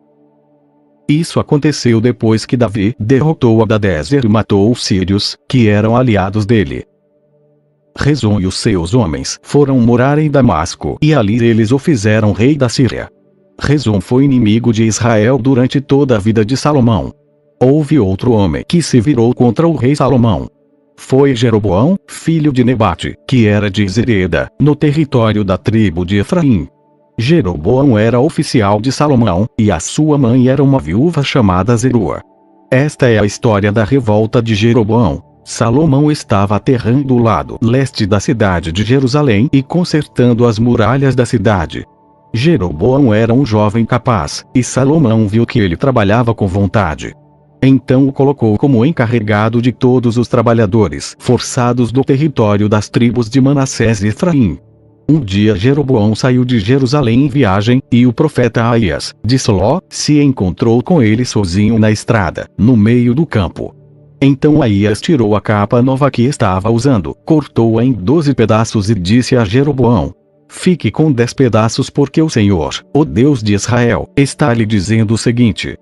Speaker 1: Isso aconteceu depois que Davi derrotou Hadadezer e matou os sírios, que eram aliados dele. Rezon e os seus homens foram morar em Damasco e ali eles o fizeram rei da Síria. Rezon foi inimigo de Israel durante toda a vida de Salomão. Houve outro homem que se virou contra o rei Salomão. Foi Jeroboão, filho de Nebate, que era de Zereda, no território da tribo de Efraim. Jeroboão era oficial de Salomão, e a sua mãe era uma viúva chamada Zerua. Esta é a história da revolta de Jeroboão. Salomão estava aterrando o lado leste da cidade de Jerusalém e consertando as muralhas da cidade. Jeroboão era um jovem capaz, e Salomão viu que ele trabalhava com vontade. Então o colocou como encarregado de todos os trabalhadores forçados do território das tribos de Manassés e Efraim. Um dia Jeroboão saiu de Jerusalém em viagem, e o profeta Aías, de Siló, se encontrou com ele sozinho na estrada, no meio do campo. Então Aías tirou a capa nova que estava usando, cortou-a em 12 pedaços e disse a Jeroboão: Fique com 10 pedaços porque o Senhor, o Deus de Israel, está lhe dizendo o seguinte: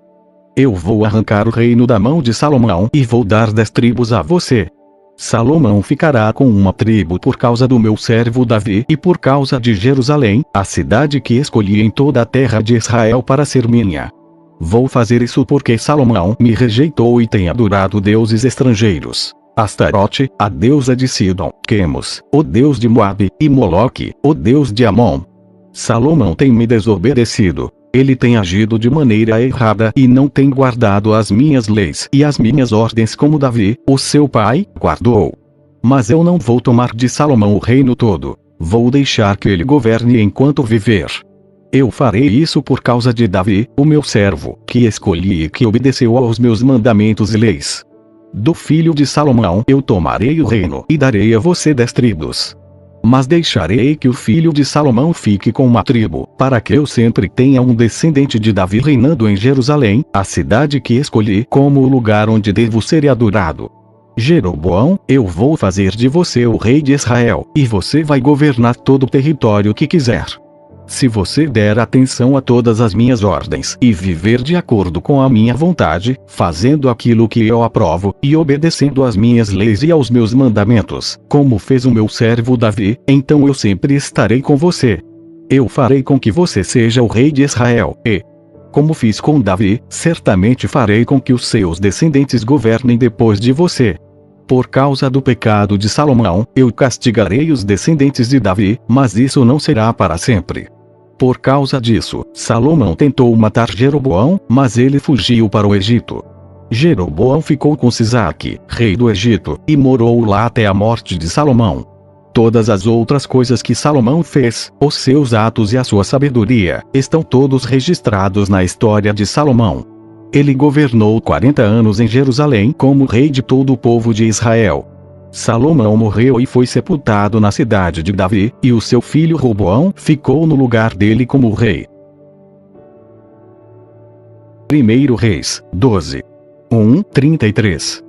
Speaker 1: Eu vou arrancar o reino da mão de Salomão e vou dar 10 tribos a você. Salomão ficará com uma tribo por causa do meu servo Davi e por causa de Jerusalém, a cidade que escolhi em toda a terra de Israel para ser minha. Vou fazer isso porque Salomão me rejeitou e tem adorado deuses estrangeiros. Astarote, a deusa de Sidom, Quemos, o deus de Moabe, e Moloque, o deus de Amon. Salomão tem me desobedecido. Ele tem agido de maneira errada e não tem guardado as minhas leis e as minhas ordens como Davi, o seu pai, guardou. Mas eu não vou tomar de Salomão o reino todo. Vou deixar que ele governe enquanto viver. Eu farei isso por causa de Davi, o meu servo, que escolhi e que obedeceu aos meus mandamentos e leis. Do filho de Salomão eu tomarei o reino e darei a você 10 tribos. Mas deixarei que o filho de Salomão fique com uma tribo, para que eu sempre tenha um descendente de Davi reinando em Jerusalém, a cidade que escolhi como o lugar onde devo ser adorado. Jeroboão, eu vou fazer de você o rei de Israel, e você vai governar todo o território que quiser. Se você der atenção a todas as minhas ordens e viver de acordo com a minha vontade, fazendo aquilo que eu aprovo, e obedecendo às minhas leis e aos meus mandamentos, como fez o meu servo Davi, então eu sempre estarei com você. Eu farei com que você seja o rei de Israel, e, como fiz com Davi, certamente farei com que os seus descendentes governem depois de você. Por causa do pecado de Salomão, eu castigarei os descendentes de Davi, mas isso não será para sempre. Por causa disso, Salomão tentou matar Jeroboão, mas ele fugiu para o Egito. Jeroboão ficou com Sisaque, rei do Egito, e morou lá até a morte de Salomão. Todas as outras coisas que Salomão fez, os seus atos e a sua sabedoria, estão todos registrados na história de Salomão. Ele governou 40 anos em Jerusalém como rei de todo o povo de Israel. Salomão morreu e foi sepultado na cidade de Davi, e o seu filho Roboão ficou no lugar dele como rei. 1 Reis, 12. 1:33.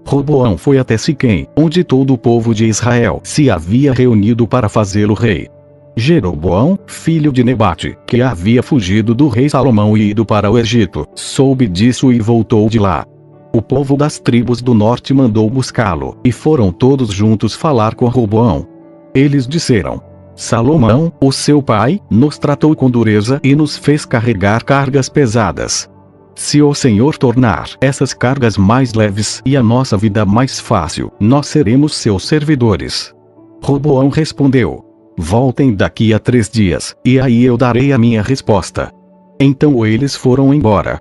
Speaker 1: Roboão foi até Siquém, onde todo o povo de Israel se havia reunido para fazê-lo rei. Jeroboão, filho de Nebate, que havia fugido do rei Salomão e ido para o Egito, soube disso e voltou de lá. O povo das tribos do norte mandou buscá-lo, e foram todos juntos falar com Roboão. Eles disseram: Salomão, o seu pai, nos tratou com dureza e nos fez carregar cargas pesadas. Se o Senhor tornar essas cargas mais leves e a nossa vida mais fácil, nós seremos seus servidores. Roboão respondeu: Voltem daqui a 3 dias, e aí eu darei a minha resposta. Então eles foram embora.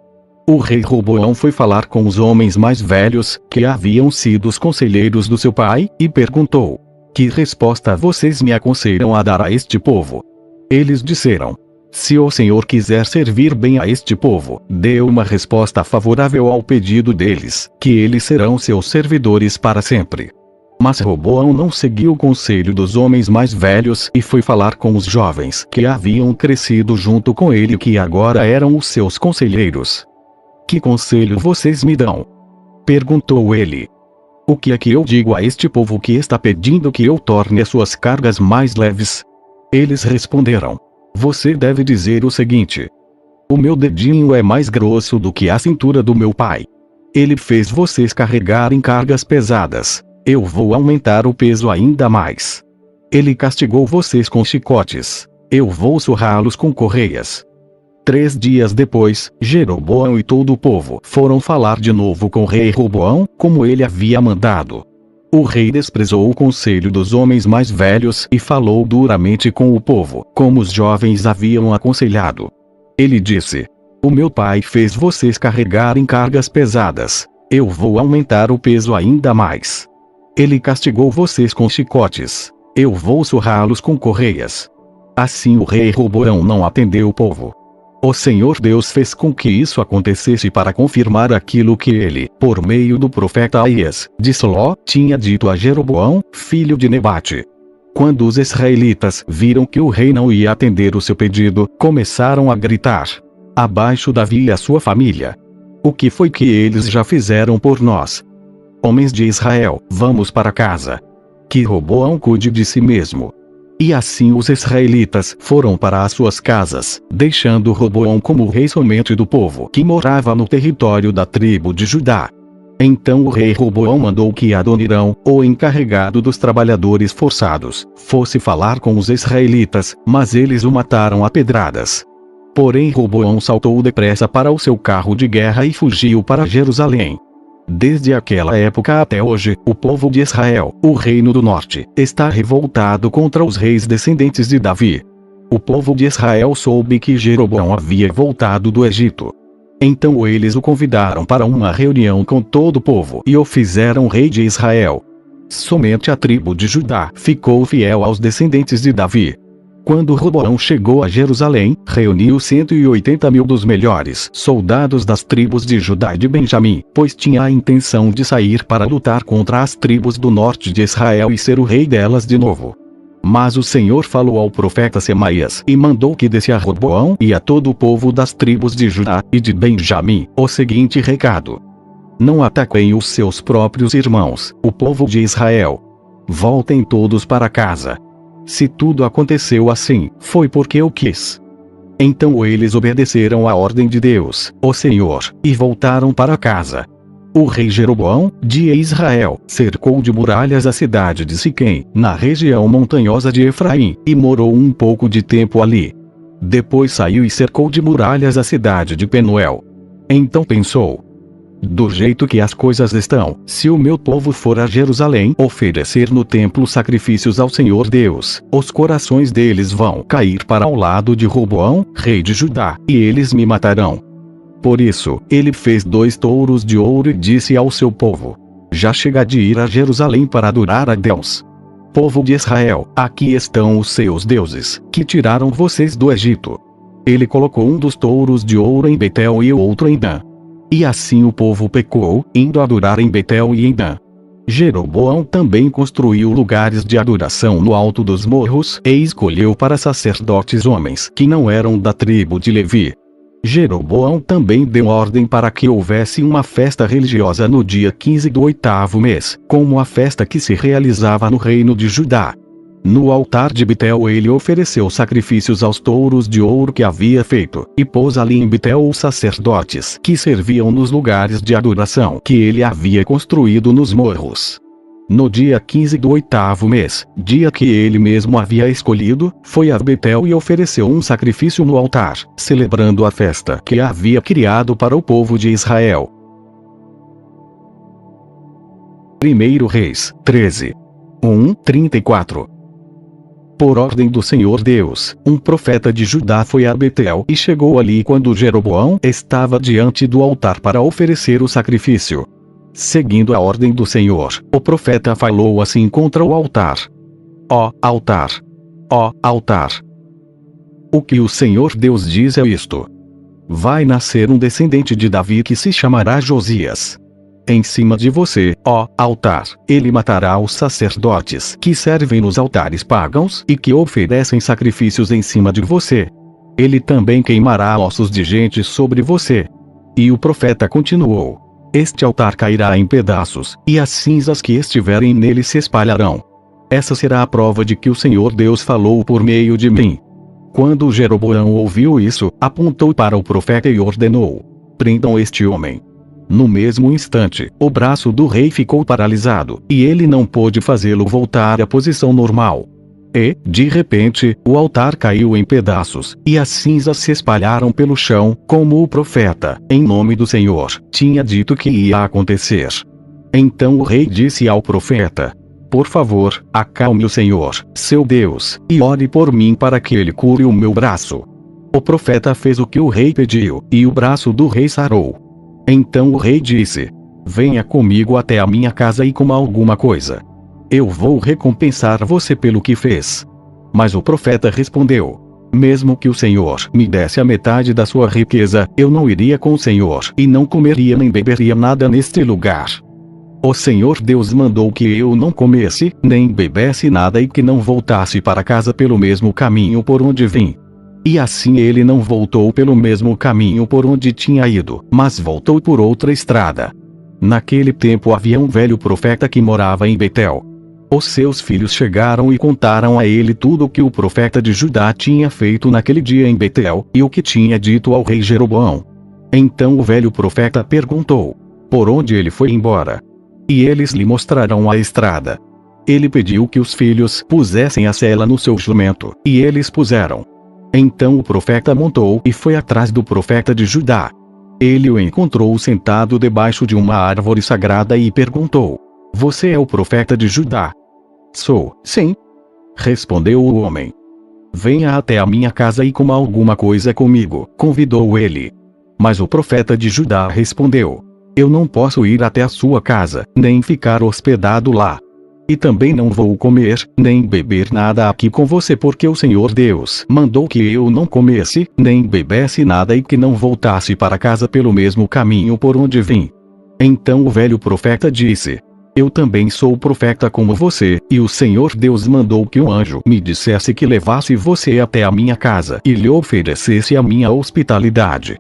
Speaker 1: O rei Roboão foi falar com os homens mais velhos, que haviam sido os conselheiros do seu pai, e perguntou: Que resposta vocês me aconselham a dar a este povo? Eles disseram: Se o Senhor quiser servir bem a este povo, dê uma resposta favorável ao pedido deles, que eles serão seus servidores para sempre. Mas Roboão não seguiu o conselho dos homens mais velhos e foi falar com os jovens que haviam crescido junto com ele e que agora eram os seus conselheiros. Que conselho vocês me dão? Perguntou ele. O que é que eu digo a este povo que está pedindo que eu torne as suas cargas mais leves? Eles responderam: Você deve dizer o seguinte: O meu dedinho é mais grosso do que a cintura do meu pai. Ele fez vocês carregarem cargas pesadas. Eu vou aumentar o peso ainda mais. Ele castigou vocês com chicotes. Eu vou surrá-los com correias. 3 dias depois, Jeroboão e todo o povo foram falar de novo com o rei Roboão, como ele havia mandado. O rei desprezou o conselho dos homens mais velhos e falou duramente com o povo, como os jovens haviam aconselhado. Ele disse: O meu pai fez vocês carregarem cargas pesadas. Eu vou aumentar o peso ainda mais. Ele castigou vocês com chicotes. Eu vou surrá-los com correias. Assim o rei Roboão não atendeu o povo. O Senhor Deus fez com que isso acontecesse para confirmar aquilo que ele, por meio do profeta Aías, de Siló, tinha dito a Jeroboão, filho de Nebate. Quando os israelitas viram que o rei não ia atender o seu pedido, começaram a gritar: Abaixo Davi e a sua família! O que foi que eles já fizeram por nós? Homens de Israel, vamos para casa. Que Roboão cuide de si mesmo. E assim os israelitas foram para as suas casas, deixando Roboão como rei somente do povo que morava no território da tribo de Judá. Então o rei Roboão mandou que Adonirão, o encarregado dos trabalhadores forçados, fosse falar com os israelitas, mas eles o mataram a pedradas. Porém Roboão saltou depressa para o seu carro de guerra e fugiu para Jerusalém. Desde aquela época até hoje, o povo de Israel, o reino do norte, está revoltado contra os reis descendentes de Davi. O povo de Israel soube que Jeroboão havia voltado do Egito. Então eles o convidaram para uma reunião com todo o povo e o fizeram rei de Israel. Somente a tribo de Judá ficou fiel aos descendentes de Davi. Quando Roboão chegou a Jerusalém, reuniu 180.000 dos melhores soldados das tribos de Judá e de Benjamim, pois tinha a intenção de sair para lutar contra as tribos do norte de Israel e ser o rei delas de novo. Mas o Senhor falou ao profeta Semaías e mandou que desse a Roboão e a todo o povo das tribos de Judá e de Benjamim o seguinte recado: Não ataquem os seus próprios irmãos, o povo de Israel. Voltem todos para casa. Se tudo aconteceu assim, foi porque eu quis. Então eles obedeceram à ordem de Deus, o Senhor, e voltaram para casa. O rei Jeroboão, de Israel, cercou de muralhas a cidade de Siquém, na região montanhosa de Efraim, e morou um pouco de tempo ali. Depois saiu e cercou de muralhas a cidade de Penuel. Então pensou: do jeito que as coisas estão, se o meu povo for a Jerusalém oferecer no templo sacrifícios ao Senhor Deus, os corações deles vão cair para o lado de Roboão, rei de Judá, e eles me matarão. Por isso, ele fez 2 touros de ouro e disse ao seu povo: já chega de ir a Jerusalém para adorar a Deus. Povo de Israel, aqui estão os seus deuses, que tiraram vocês do Egito. Ele colocou um dos touros de ouro em Betel e o outro em Dan. E assim o povo pecou, indo adorar em Betel e em Dan. Jeroboão também construiu lugares de adoração no alto dos morros e escolheu para sacerdotes homens que não eram da tribo de Levi. Jeroboão também deu ordem para que houvesse uma festa religiosa no dia 15 do 8º mês, como a festa que se realizava no reino de Judá. No altar de Betel ele ofereceu sacrifícios aos touros de ouro que havia feito, e pôs ali em Betel os sacerdotes que serviam nos lugares de adoração que ele havia construído nos morros. No dia 15 do 8º mês, dia que ele mesmo havia escolhido, foi a Betel e ofereceu um sacrifício no altar, celebrando a festa que havia criado para o povo de Israel. 1 Reis 13. 1:34. Por ordem do Senhor Deus, um profeta de Judá foi a Betel e chegou ali quando Jeroboão estava diante do altar para oferecer o sacrifício. Seguindo a ordem do Senhor, o profeta falou assim contra o altar: ó altar! Ó altar! O que o Senhor Deus diz é isto: vai nascer um descendente de Davi que se chamará Josias. Em cima de você, ó altar, ele matará os sacerdotes que servem nos altares pagãos e que oferecem sacrifícios em cima de você. Ele também queimará ossos de gente sobre você. E o profeta continuou: este altar cairá em pedaços, e as cinzas que estiverem nele se espalharão. Essa será a prova de que o Senhor Deus falou por meio de mim. Quando Jeroboão ouviu isso, apontou para o profeta e ordenou: prendam este homem. No mesmo instante, o braço do rei ficou paralisado, e ele não pôde fazê-lo voltar à posição normal. E, de repente, o altar caiu em pedaços, e as cinzas se espalharam pelo chão, como o profeta, em nome do Senhor, tinha dito que ia acontecer. Então o rei disse ao profeta: por favor, acalme o Senhor, seu Deus, e ore por mim para que ele cure o meu braço. O profeta fez o que o rei pediu, e o braço do rei sarou. Então o rei disse: venha comigo até a minha casa e coma alguma coisa. Eu vou recompensar você pelo que fez. Mas o profeta respondeu: mesmo que o Senhor me desse a metade da sua riqueza, eu não iria com o Senhor e não comeria nem beberia nada neste lugar. O Senhor Deus mandou que eu não comesse, nem bebesse nada e que não voltasse para casa pelo mesmo caminho por onde vim. E assim ele não voltou pelo mesmo caminho por onde tinha ido, mas voltou por outra estrada. Naquele tempo havia um velho profeta que morava em Betel. Os seus filhos chegaram e contaram a ele tudo o que o profeta de Judá tinha feito naquele dia em Betel, e o que tinha dito ao rei Jeroboão. Então o velho profeta perguntou: por onde ele foi embora? E eles lhe mostraram a estrada. Ele pediu que os filhos pusessem a sela no seu jumento, e eles puseram. Então o profeta montou e foi atrás do profeta de Judá. Ele o encontrou sentado debaixo de uma árvore sagrada e perguntou: você é o profeta de Judá? Sou, sim. Respondeu o homem. Venha até a minha casa e coma alguma coisa comigo, convidou ele. Mas o profeta de Judá respondeu: eu não posso ir até a sua casa, nem ficar hospedado lá. E também não vou comer, nem beber nada aqui com você porque o Senhor Deus mandou que eu não comesse, nem bebesse nada e que não voltasse para casa pelo mesmo caminho por onde vim. Então o velho profeta disse: eu também sou profeta como você, e o Senhor Deus mandou que um anjo me dissesse que levasse você até a minha casa e lhe oferecesse a minha hospitalidade.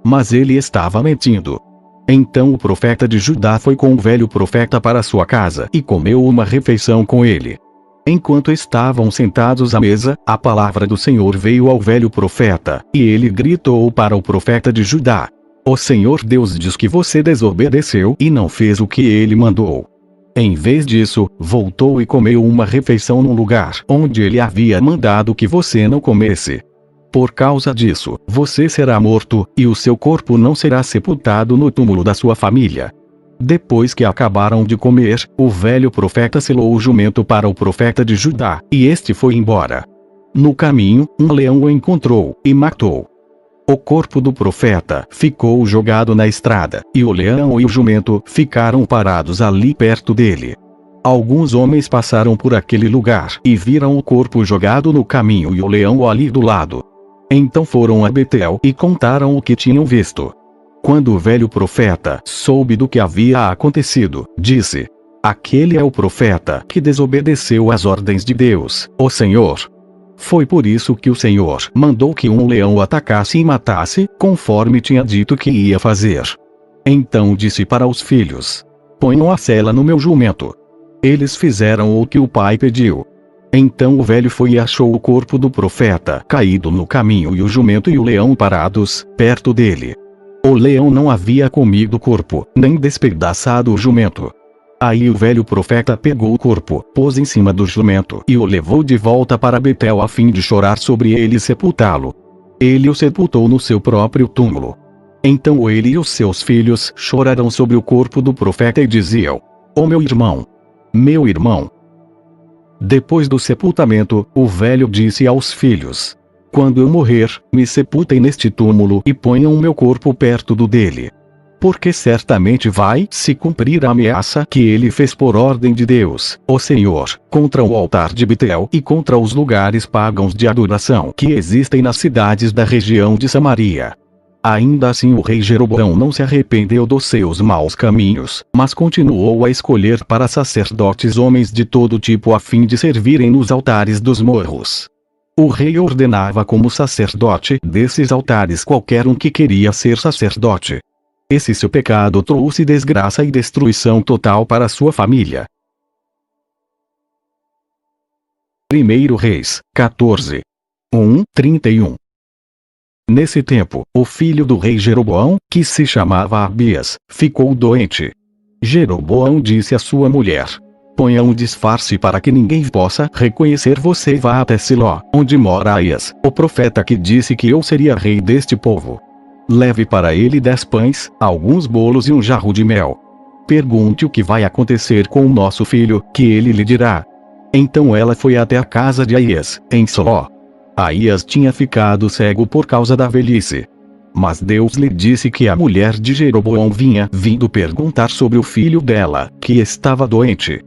Speaker 1: Mas ele estava mentindo. Então o profeta de Judá foi com o velho profeta para sua casa e comeu uma refeição com ele. Enquanto estavam sentados à mesa, a palavra do Senhor veio ao velho profeta, e ele gritou para o profeta de Judá: O Senhor Deus diz que você desobedeceu e não fez o que ele mandou. Em vez disso, voltou e comeu uma refeição num lugar onde ele havia mandado que você não comesse. Por causa disso, você será morto, e o seu corpo não será sepultado no túmulo da sua família. Depois que acabaram de comer, o velho profeta selou o jumento para o profeta de Judá, e este foi embora. No caminho, um leão o encontrou, e matou. O corpo do profeta ficou jogado na estrada, e o leão e o jumento ficaram parados ali perto dele. Alguns homens passaram por aquele lugar e viram o corpo jogado no caminho e o leão ali do lado. Então foram a Betel e contaram o que tinham visto. Quando o velho profeta soube do que havia acontecido, disse: Aquele é o profeta que desobedeceu às ordens de Deus, o Senhor. Foi por isso que o Senhor mandou que um leão o atacasse e matasse, conforme tinha dito que ia fazer. Então disse para os filhos: Ponham a sela no meu jumento. Eles fizeram o que o pai pediu. Então o velho foi e achou o corpo do profeta caído no caminho e o jumento e o leão parados, perto dele. O leão não havia comido o corpo, nem despedaçado o jumento. Aí o velho profeta pegou o corpo, pôs em cima do jumento e o levou de volta para Betel a fim de chorar sobre ele e sepultá-lo. Ele o sepultou no seu próprio túmulo. Então ele e os seus filhos choraram sobre o corpo do profeta e diziam: Ó meu irmão! Meu irmão! Depois do sepultamento, o velho disse aos filhos: Quando eu morrer, me sepultem neste túmulo e ponham o meu corpo perto do dele. Porque certamente vai se cumprir a ameaça que ele fez por ordem de Deus, o Senhor, contra o altar de Betel e contra os lugares pagãos de adoração que existem nas cidades da região de Samaria. Ainda assim o rei Jeroboão não se arrependeu dos seus maus caminhos, mas continuou a escolher para sacerdotes homens de todo tipo a fim de servirem nos altares dos morros. O rei ordenava como sacerdote desses altares qualquer um que queria ser sacerdote. Esse seu pecado trouxe desgraça e destruição total para sua família. 1 Reis, 14. 1:31. Nesse tempo, o filho do rei Jeroboão, que se chamava Abias, ficou doente. Jeroboão disse à sua mulher: Ponha um disfarce para que ninguém possa reconhecer você e vá até Siló, onde mora Aías, o profeta que disse que eu seria rei deste povo. Leve para ele 10 pães, alguns bolos e um jarro de mel. Pergunte o que vai acontecer com o nosso filho, que ele lhe dirá. Então ela foi até a casa de Aías, em Siló. Aías tinha ficado cego por causa da velhice. Mas Deus lhe disse que a mulher de Jeroboão vinha vindo perguntar sobre o filho dela, que estava doente.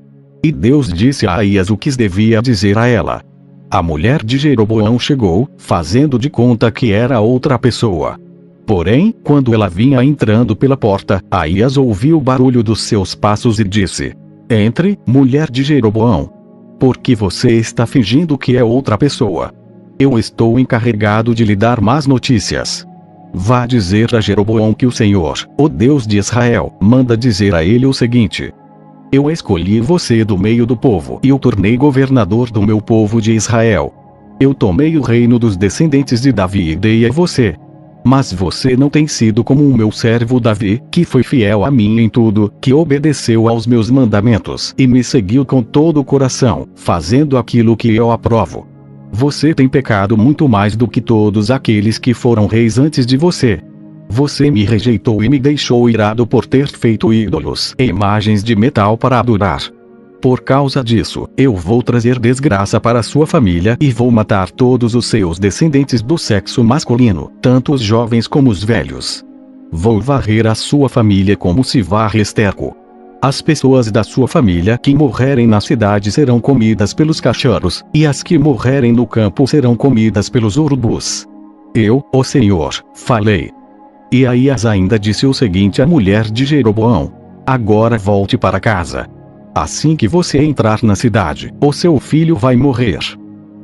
Speaker 1: E Deus disse a Aías o que devia dizer a ela. A mulher de Jeroboão chegou, fazendo de conta que era outra pessoa. Porém, quando ela vinha entrando pela porta, Aías ouviu o barulho dos seus passos e disse: Entre, mulher de Jeroboão. Porque você está fingindo que é outra pessoa. Eu estou encarregado de lhe dar más notícias. Vá dizer a Jeroboão que o Senhor, o Deus de Israel, manda dizer a ele o seguinte: Eu escolhi você do meio do povo e o tornei governador do meu povo de Israel. Eu tomei o reino dos descendentes de Davi e dei a você. Mas você não tem sido como o meu servo Davi, que foi fiel a mim em tudo, que obedeceu aos meus mandamentos e me seguiu com todo o coração, fazendo aquilo que eu aprovo. Você tem pecado muito mais do que todos aqueles que foram reis antes de você. Você me rejeitou e me deixou irado por ter feito ídolos e imagens de metal para adorar. Por causa disso, eu vou trazer desgraça para sua família e vou matar todos os seus descendentes do sexo masculino, tanto os jovens como os velhos. Vou varrer a sua família como se varre esterco. As pessoas da sua família que morrerem na cidade serão comidas pelos cachorros, e as que morrerem no campo serão comidas pelos urubus. Eu, o Senhor, falei. E Aías ainda disse o seguinte à mulher de Jeroboão: Agora volte para casa. Assim que você entrar na cidade, o seu filho vai morrer.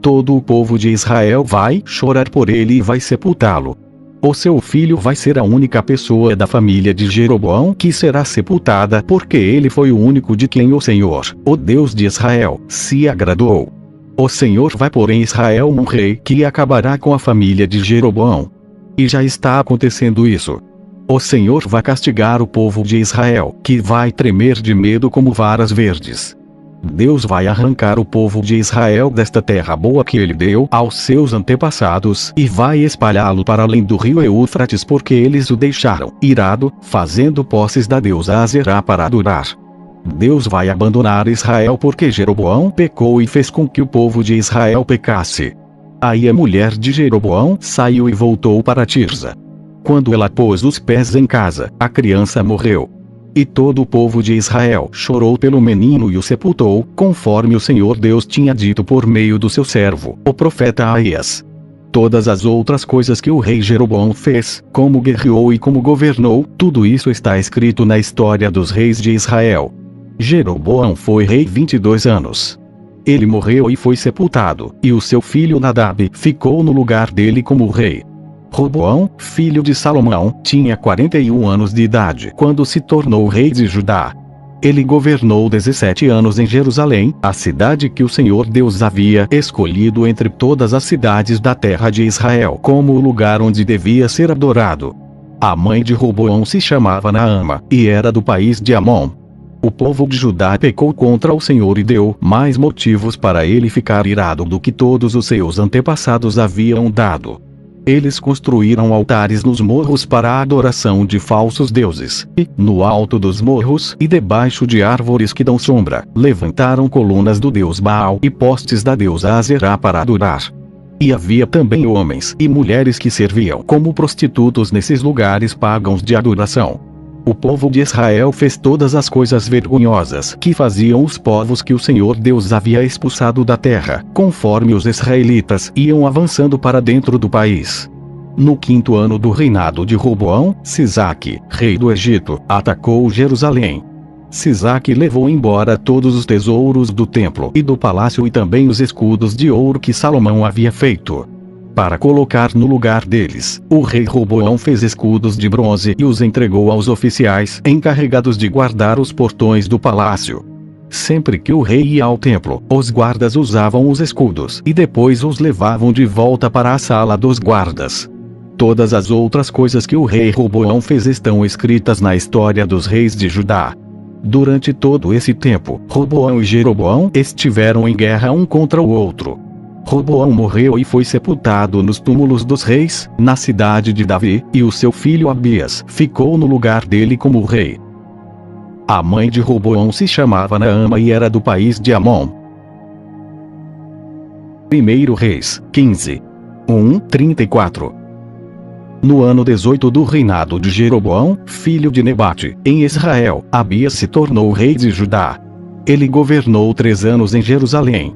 Speaker 1: Todo o povo de Israel vai chorar por ele e vai sepultá-lo. O seu filho vai ser a única pessoa da família de Jeroboão que será sepultada, porque ele foi o único de quem o Senhor, o Deus de Israel, se agradou. O Senhor vai pôr em Israel um rei que acabará com a família de Jeroboão. E já está acontecendo isso. O Senhor vai castigar o povo de Israel, que vai tremer de medo como varas verdes. Deus vai arrancar o povo de Israel desta terra boa que ele deu aos seus antepassados e vai espalhá-lo para além do rio Eufrates, porque eles o deixaram irado, fazendo posses da deusa Azerá para adorar. Deus vai abandonar Israel porque Jeroboão pecou e fez com que o povo de Israel pecasse. Aí a mulher de Jeroboão saiu e voltou para Tirza. Quando ela pôs os pés em casa, a criança morreu. E todo o povo de Israel chorou pelo menino e o sepultou, conforme o Senhor Deus tinha dito por meio do seu servo, o profeta Aías. Todas as outras coisas que o rei Jeroboão fez, como guerreou e como governou, tudo isso está escrito na história dos reis de Israel. Jeroboão foi rei 22 anos. Ele morreu e foi sepultado, e o seu filho Nadab ficou no lugar dele como rei. Roboão, filho de Salomão, tinha 41 anos de idade quando se tornou rei de Judá. Ele governou 17 anos em Jerusalém, a cidade que o Senhor Deus havia escolhido entre todas as cidades da terra de Israel como o lugar onde devia ser adorado. A mãe de Roboão se chamava Naama, e era do país de Amon. O povo de Judá pecou contra o Senhor e deu mais motivos para ele ficar irado do que todos os seus antepassados haviam dado. Eles construíram altares nos morros para a adoração de falsos deuses, e, no alto dos morros e debaixo de árvores que dão sombra, levantaram colunas do deus Baal e postes da deusa Azerá para adorar. E havia também homens e mulheres que serviam como prostitutos nesses lugares pagãos de adoração. O povo de Israel fez todas as coisas vergonhosas que faziam os povos que o Senhor Deus havia expulsado da terra, conforme os israelitas iam avançando para dentro do país. No 5º ano do reinado de Roboão, Sisaque, rei do Egito, atacou Jerusalém. Sisaque levou embora todos os tesouros do templo e do palácio e também os escudos de ouro que Salomão havia feito. Para colocar no lugar deles, o rei Roboão fez escudos de bronze e os entregou aos oficiais encarregados de guardar os portões do palácio. Sempre que o rei ia ao templo, os guardas usavam os escudos e depois os levavam de volta para a sala dos guardas. Todas as outras coisas que o rei Roboão fez estão escritas na história dos reis de Judá. Durante todo esse tempo, Roboão e Jeroboão estiveram em guerra um contra o outro. Roboão morreu e foi sepultado nos túmulos dos reis, na cidade de Davi, e o seu filho Abias ficou no lugar dele como rei. A mãe de Roboão se chamava Naama e era do país de Amon. 1 Reis, 15. 34. No ano 18 do reinado de Jeroboão, filho de Nebate, em Israel, Abias se tornou rei de Judá. Ele governou 3 anos em Jerusalém.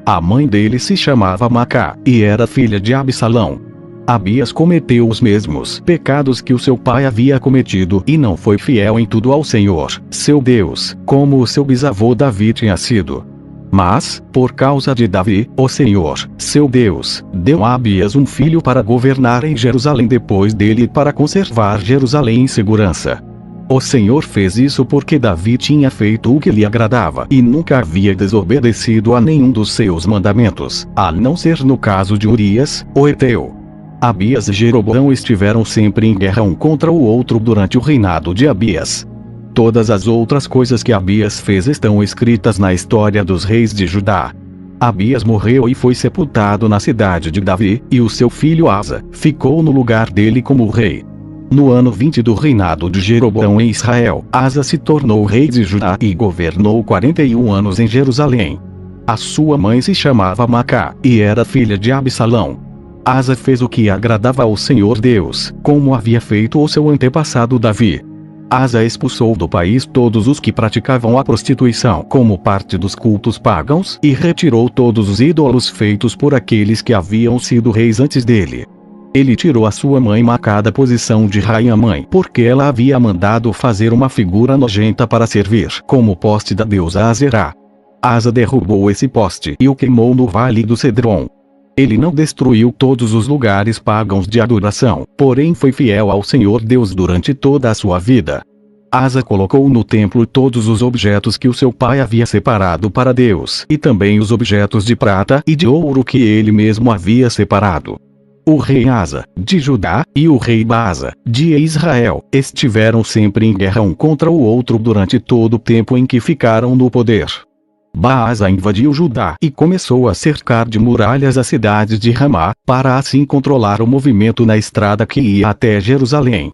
Speaker 1: A mãe dele se chamava Macá, e era filha de Absalão. Abias cometeu os mesmos pecados que o seu pai havia cometido e não foi fiel em tudo ao Senhor, seu Deus, como o seu bisavô Davi tinha sido. Mas, por causa de Davi, o Senhor, seu Deus, deu a Abias um filho para governar em Jerusalém depois dele e para conservar Jerusalém em segurança. O Senhor fez isso porque Davi tinha feito o que lhe agradava e nunca havia desobedecido a nenhum dos seus mandamentos, a não ser no caso de Urias, o Eteu. Abias e Jeroboão estiveram sempre em guerra um contra o outro durante o reinado de Abias. Todas as outras coisas que Abias fez estão escritas na história dos reis de Judá. Abias morreu e foi sepultado na cidade de Davi, e o seu filho Asa ficou no lugar dele como rei. No ano 20 do reinado de Jeroboão em Israel, Asa se tornou rei de Judá e governou 41 anos em Jerusalém. A sua mãe se chamava Macá, e era filha de Absalão. Asa fez o que agradava ao Senhor Deus, como havia feito o seu antepassado Davi. Asa expulsou do país todos os que praticavam a prostituição como parte dos cultos pagãos e retirou todos os ídolos feitos por aqueles que haviam sido reis antes dele. Ele tirou a sua mãe Macá da posição de rainha-mãe porque ela havia mandado fazer uma figura nojenta para servir como poste da deusa Azerá. Asa derrubou esse poste e o queimou no vale do Cedron. Ele não destruiu todos os lugares pagãos de adoração, porém foi fiel ao Senhor Deus durante toda a sua vida. Asa colocou no templo todos os objetos que o seu pai havia separado para Deus, e também os objetos de prata e de ouro que ele mesmo havia separado. O rei Asa, de Judá, e o rei Baasa, de Israel, estiveram sempre em guerra um contra o outro durante todo o tempo em que ficaram no poder. Baasa invadiu Judá e começou a cercar de muralhas as cidades de Ramá, para assim controlar o movimento na estrada que ia até Jerusalém.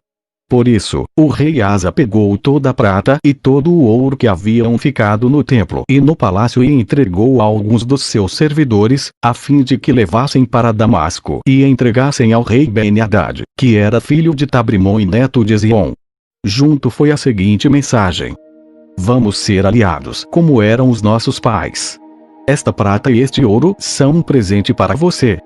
Speaker 1: Por isso, o rei Asa pegou toda a prata e todo o ouro que haviam ficado no templo e no palácio e entregou a alguns dos seus servidores, a fim de que levassem para Damasco e entregassem ao rei Ben-Hadad, que era filho de Tabrimon e neto de Zion. Junto foi a seguinte mensagem: vamos ser aliados como eram os nossos pais. Esta prata e este ouro são um presente para você.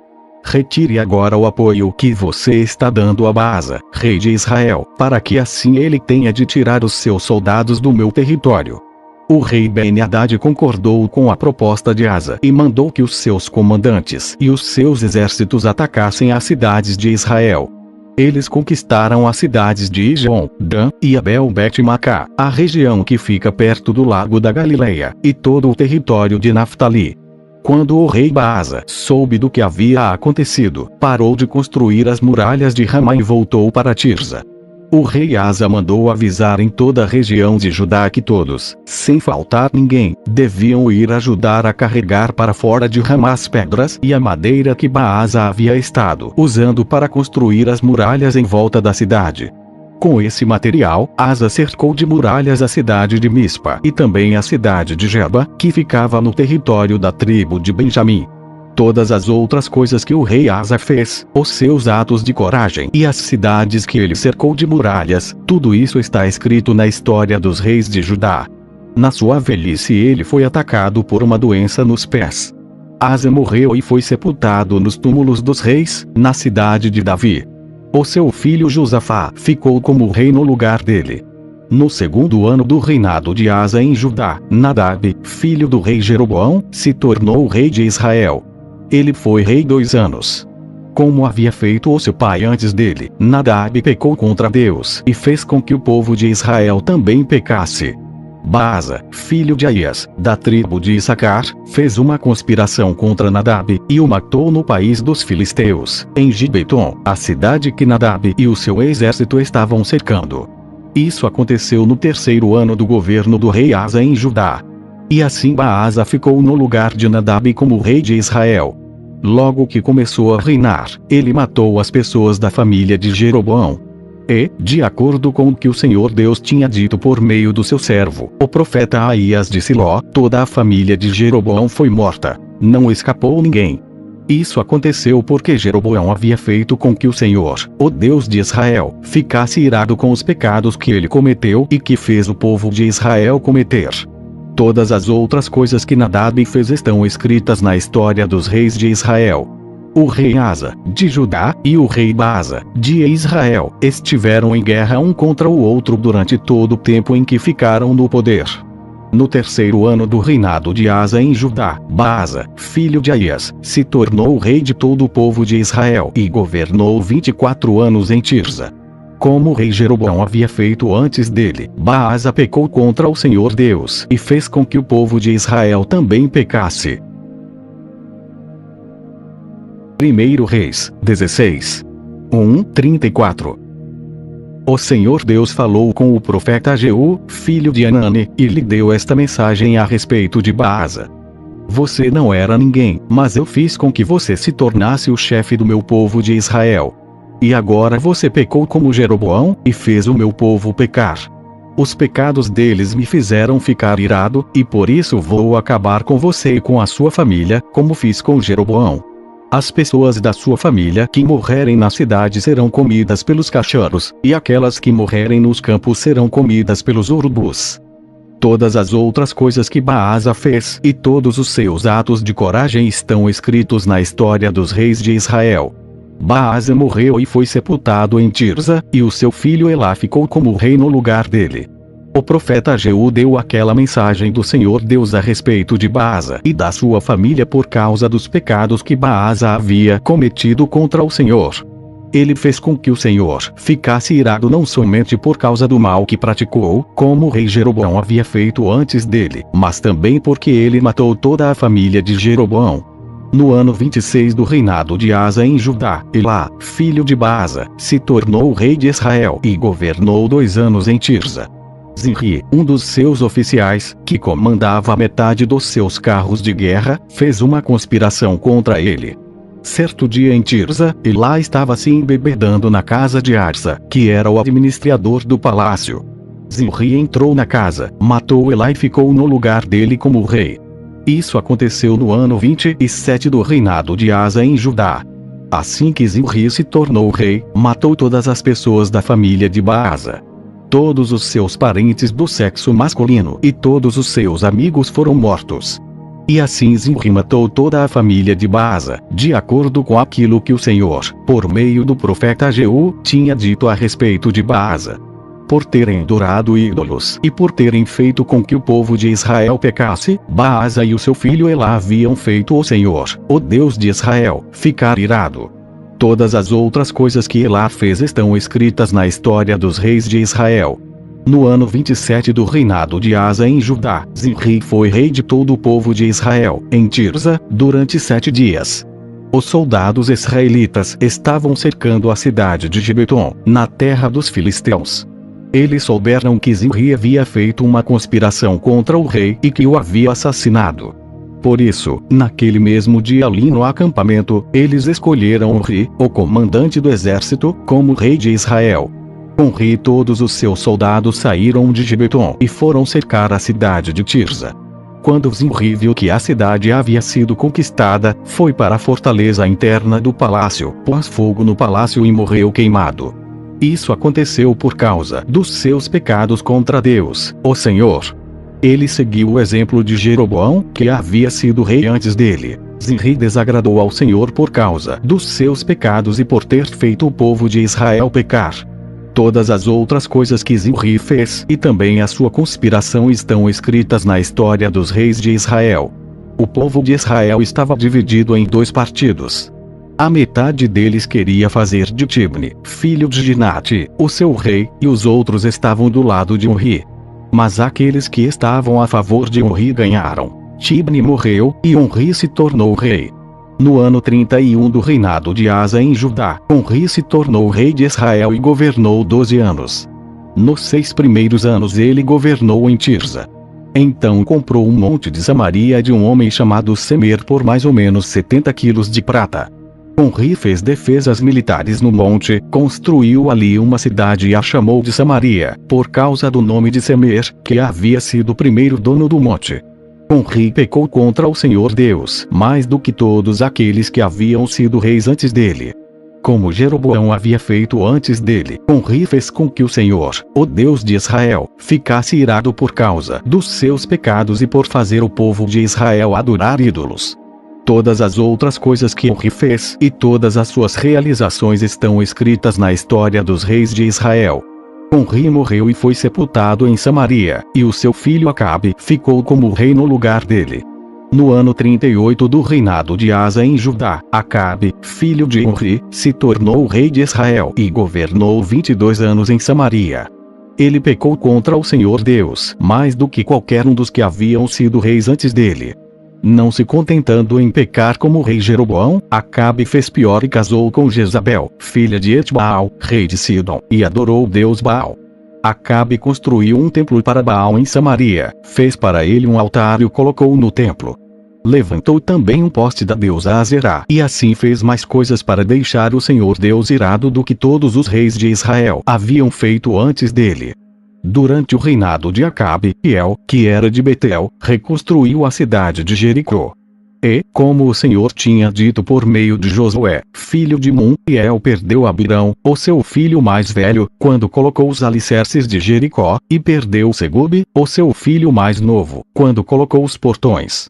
Speaker 1: Retire agora o apoio que você está dando a Baasa, rei de Israel, para que assim ele tenha de tirar os seus soldados do meu território. O rei Ben-Hadad concordou com a proposta de Asa e mandou que os seus comandantes e os seus exércitos atacassem as cidades de Israel. Eles conquistaram as cidades de Ijon, Dan e Abel-Bet-Macá, a região que fica perto do lago da Galileia, e todo o território de Naftali. Quando o rei Baasa soube do que havia acontecido, parou de construir as muralhas de Ramá e voltou para Tirza. O rei Asa mandou avisar em toda a região de Judá que todos, sem faltar ninguém, deviam ir ajudar a carregar para fora de Ramá as pedras e a madeira que Baasa havia estado usando para construir as muralhas em volta da cidade. Com esse material, Asa cercou de muralhas a cidade de Mispa e também a cidade de Geba, que ficava no território da tribo de Benjamim. Todas as outras coisas que o rei Asa fez, os seus atos de coragem e as cidades que ele cercou de muralhas, tudo isso está escrito na história dos reis de Judá. Na sua velhice ele foi atacado por uma doença nos pés. Asa morreu e foi sepultado nos túmulos dos reis, na cidade de Davi. O seu filho Josafá ficou como rei no lugar dele. No segundo ano do reinado de Asa em Judá, Nadab, filho do rei Jeroboão, se tornou rei de Israel. Ele foi rei 2 anos. Como havia feito o seu pai antes dele, Nadab pecou contra Deus e fez com que o povo de Israel também pecasse. Baasa, filho de Aías, da tribo de Issacar, fez uma conspiração contra Nadab e o matou no país dos filisteus, em Gibeton, a cidade que Nadab e o seu exército estavam cercando. Isso aconteceu no 3º ano do governo do rei Asa em Judá. E assim Baasa ficou no lugar de Nadab como rei de Israel. Logo que começou a reinar, ele matou as pessoas da família de Jeroboão. E, de acordo com o que o Senhor Deus tinha dito por meio do seu servo, o profeta Aías de Siló, toda a família de Jeroboão foi morta. Não escapou ninguém. Isso aconteceu porque Jeroboão havia feito com que o Senhor, o Deus de Israel, ficasse irado com os pecados que ele cometeu e que fez o povo de Israel cometer. Todas as outras coisas que Nadab fez estão escritas na história dos reis de Israel. O rei Asa, de Judá, e o rei Baasa, de Israel, estiveram em guerra um contra o outro durante todo o tempo em que ficaram no poder. No 3º ano do reinado de Asa em Judá, Baasa, filho de Aías, se tornou rei de todo o povo de Israel e governou 24 anos em Tirza. Como o rei Jeroboão havia feito antes dele, Baasa pecou contra o Senhor Deus e fez com que o povo de Israel também pecasse. 1 Reis, 16. 1:34. O Senhor Deus falou com o profeta Jeú, filho de Anani, e lhe deu esta mensagem a respeito de Baasa. Você não era ninguém, mas eu fiz com que você se tornasse o chefe do meu povo de Israel. E agora você pecou como Jeroboão, e fez o meu povo pecar. Os pecados deles me fizeram ficar irado, e por isso vou acabar com você e com a sua família, como fiz com Jeroboão. As pessoas da sua família que morrerem na cidade serão comidas pelos cachorros, e aquelas que morrerem nos campos serão comidas pelos urubus. Todas as outras coisas que Baasa fez e todos os seus atos de coragem estão escritos na história dos reis de Israel. Baasa morreu e foi sepultado em Tirza, e o seu filho Elá ficou como rei no lugar dele. O profeta Jeú deu aquela mensagem do Senhor Deus a respeito de Baasa e da sua família por causa dos pecados que Baasa havia cometido contra o Senhor. Ele fez com que o Senhor ficasse irado não somente por causa do mal que praticou, como o rei Jeroboão havia feito antes dele, mas também porque ele matou toda a família de Jeroboão. No ano 26 do reinado de Asa em Judá, Elá, filho de Baasa, se tornou rei de Israel e governou 2 anos em Tirza. Zimri, um dos seus oficiais, que comandava metade dos seus carros de guerra, fez uma conspiração contra ele. Certo dia em Tirza, Elá estava se embebedando na casa de Arsa, que era o administrador do palácio. Zimri entrou na casa, matou Elá e ficou no lugar dele como rei. Isso aconteceu no ano 27 do reinado de Asa em Judá. Assim que Zimri se tornou rei, matou todas as pessoas da família de Baasa. Todos os seus parentes do sexo masculino e todos os seus amigos foram mortos. E assim Zimri matou toda a família de Baasa, de acordo com aquilo que o Senhor, por meio do profeta Jeú, tinha dito a respeito de Baasa. Por terem adorado ídolos e por terem feito com que o povo de Israel pecasse, Baasa e o seu filho Elá haviam feito o Senhor, o Deus de Israel, ficar irado. Todas as outras coisas que Elá fez estão escritas na história dos reis de Israel. No ano 27 do reinado de Asa em Judá, Zimri foi rei de todo o povo de Israel, em Tirza, durante 7 dias. Os soldados israelitas estavam cercando a cidade de Gibeton, na terra dos filisteus. Eles souberam que Zimri havia feito uma conspiração contra o rei e que o havia assassinado. Por isso, naquele mesmo dia ali no acampamento, eles escolheram Onri, o comandante do exército, como rei de Israel. Onri e todos os seus soldados saíram de Gibeton e foram cercar a cidade de Tirza. Quando Zimri viu que a cidade havia sido conquistada, foi para a fortaleza interna do palácio, pôs fogo no palácio e morreu queimado. Isso aconteceu por causa dos seus pecados contra Deus, o Senhor. Ele seguiu o exemplo de Jeroboão, que havia sido rei antes dele. Zimri desagradou ao Senhor por causa dos seus pecados e por ter feito o povo de Israel pecar. Todas as outras coisas que Zimri fez e também a sua conspiração estão escritas na história dos reis de Israel. O povo de Israel estava dividido em 2 partidos. A metade deles queria fazer de Tibni, filho de Ginate, o seu rei, e os outros estavam do lado de Onri. Mas aqueles que estavam a favor de Onri ganharam. Tibni morreu, e Onri se tornou rei. No ano 31 do reinado de Asa em Judá, Onri se tornou rei de Israel e governou 12 anos. Nos 6 primeiros anos ele governou em Tirza. Então comprou um monte de Samaria de um homem chamado Semer por mais ou menos 70 quilos de prata. Onri fez defesas militares no monte, construiu ali uma cidade e a chamou de Samaria, por causa do nome de Semer, que havia sido o primeiro dono do monte. Onri pecou contra o Senhor Deus, mais do que todos aqueles que haviam sido reis antes dele. Como Jeroboão havia feito antes dele, Onri fez com que o Senhor, o Deus de Israel, ficasse irado por causa dos seus pecados e por fazer o povo de Israel adorar ídolos. Todas as outras coisas que Onri fez e todas as suas realizações estão escritas na história dos reis de Israel. Onri morreu e foi sepultado em Samaria, e o seu filho Acabe ficou como rei no lugar dele. No ano 38 do reinado de Asa em Judá, Acabe, filho de Onri, se tornou rei de Israel e governou 22 anos em Samaria. Ele pecou contra o Senhor Deus, mais do que qualquer um dos que haviam sido reis antes dele. Não se contentando em pecar como o rei Jeroboão, Acabe fez pior e casou com Jezabel, filha de Etbaal, rei de Sidom, e adorou o deus Baal. Acabe construiu um templo para Baal em Samaria, fez para ele um altar e o colocou no templo. Levantou também um poste da deusa Azerá, e assim fez mais coisas para deixar o Senhor Deus irado do que todos os reis de Israel haviam feito antes dele. Durante o reinado de Acabe, Hiel, que era de Betel, reconstruiu a cidade de Jericó. E, como o Senhor tinha dito por meio de Josué, filho de Nun, Hiel perdeu Abirão, o seu filho mais velho, quando colocou os alicerces de Jericó, e perdeu Segube, o seu filho mais novo, quando colocou os portões.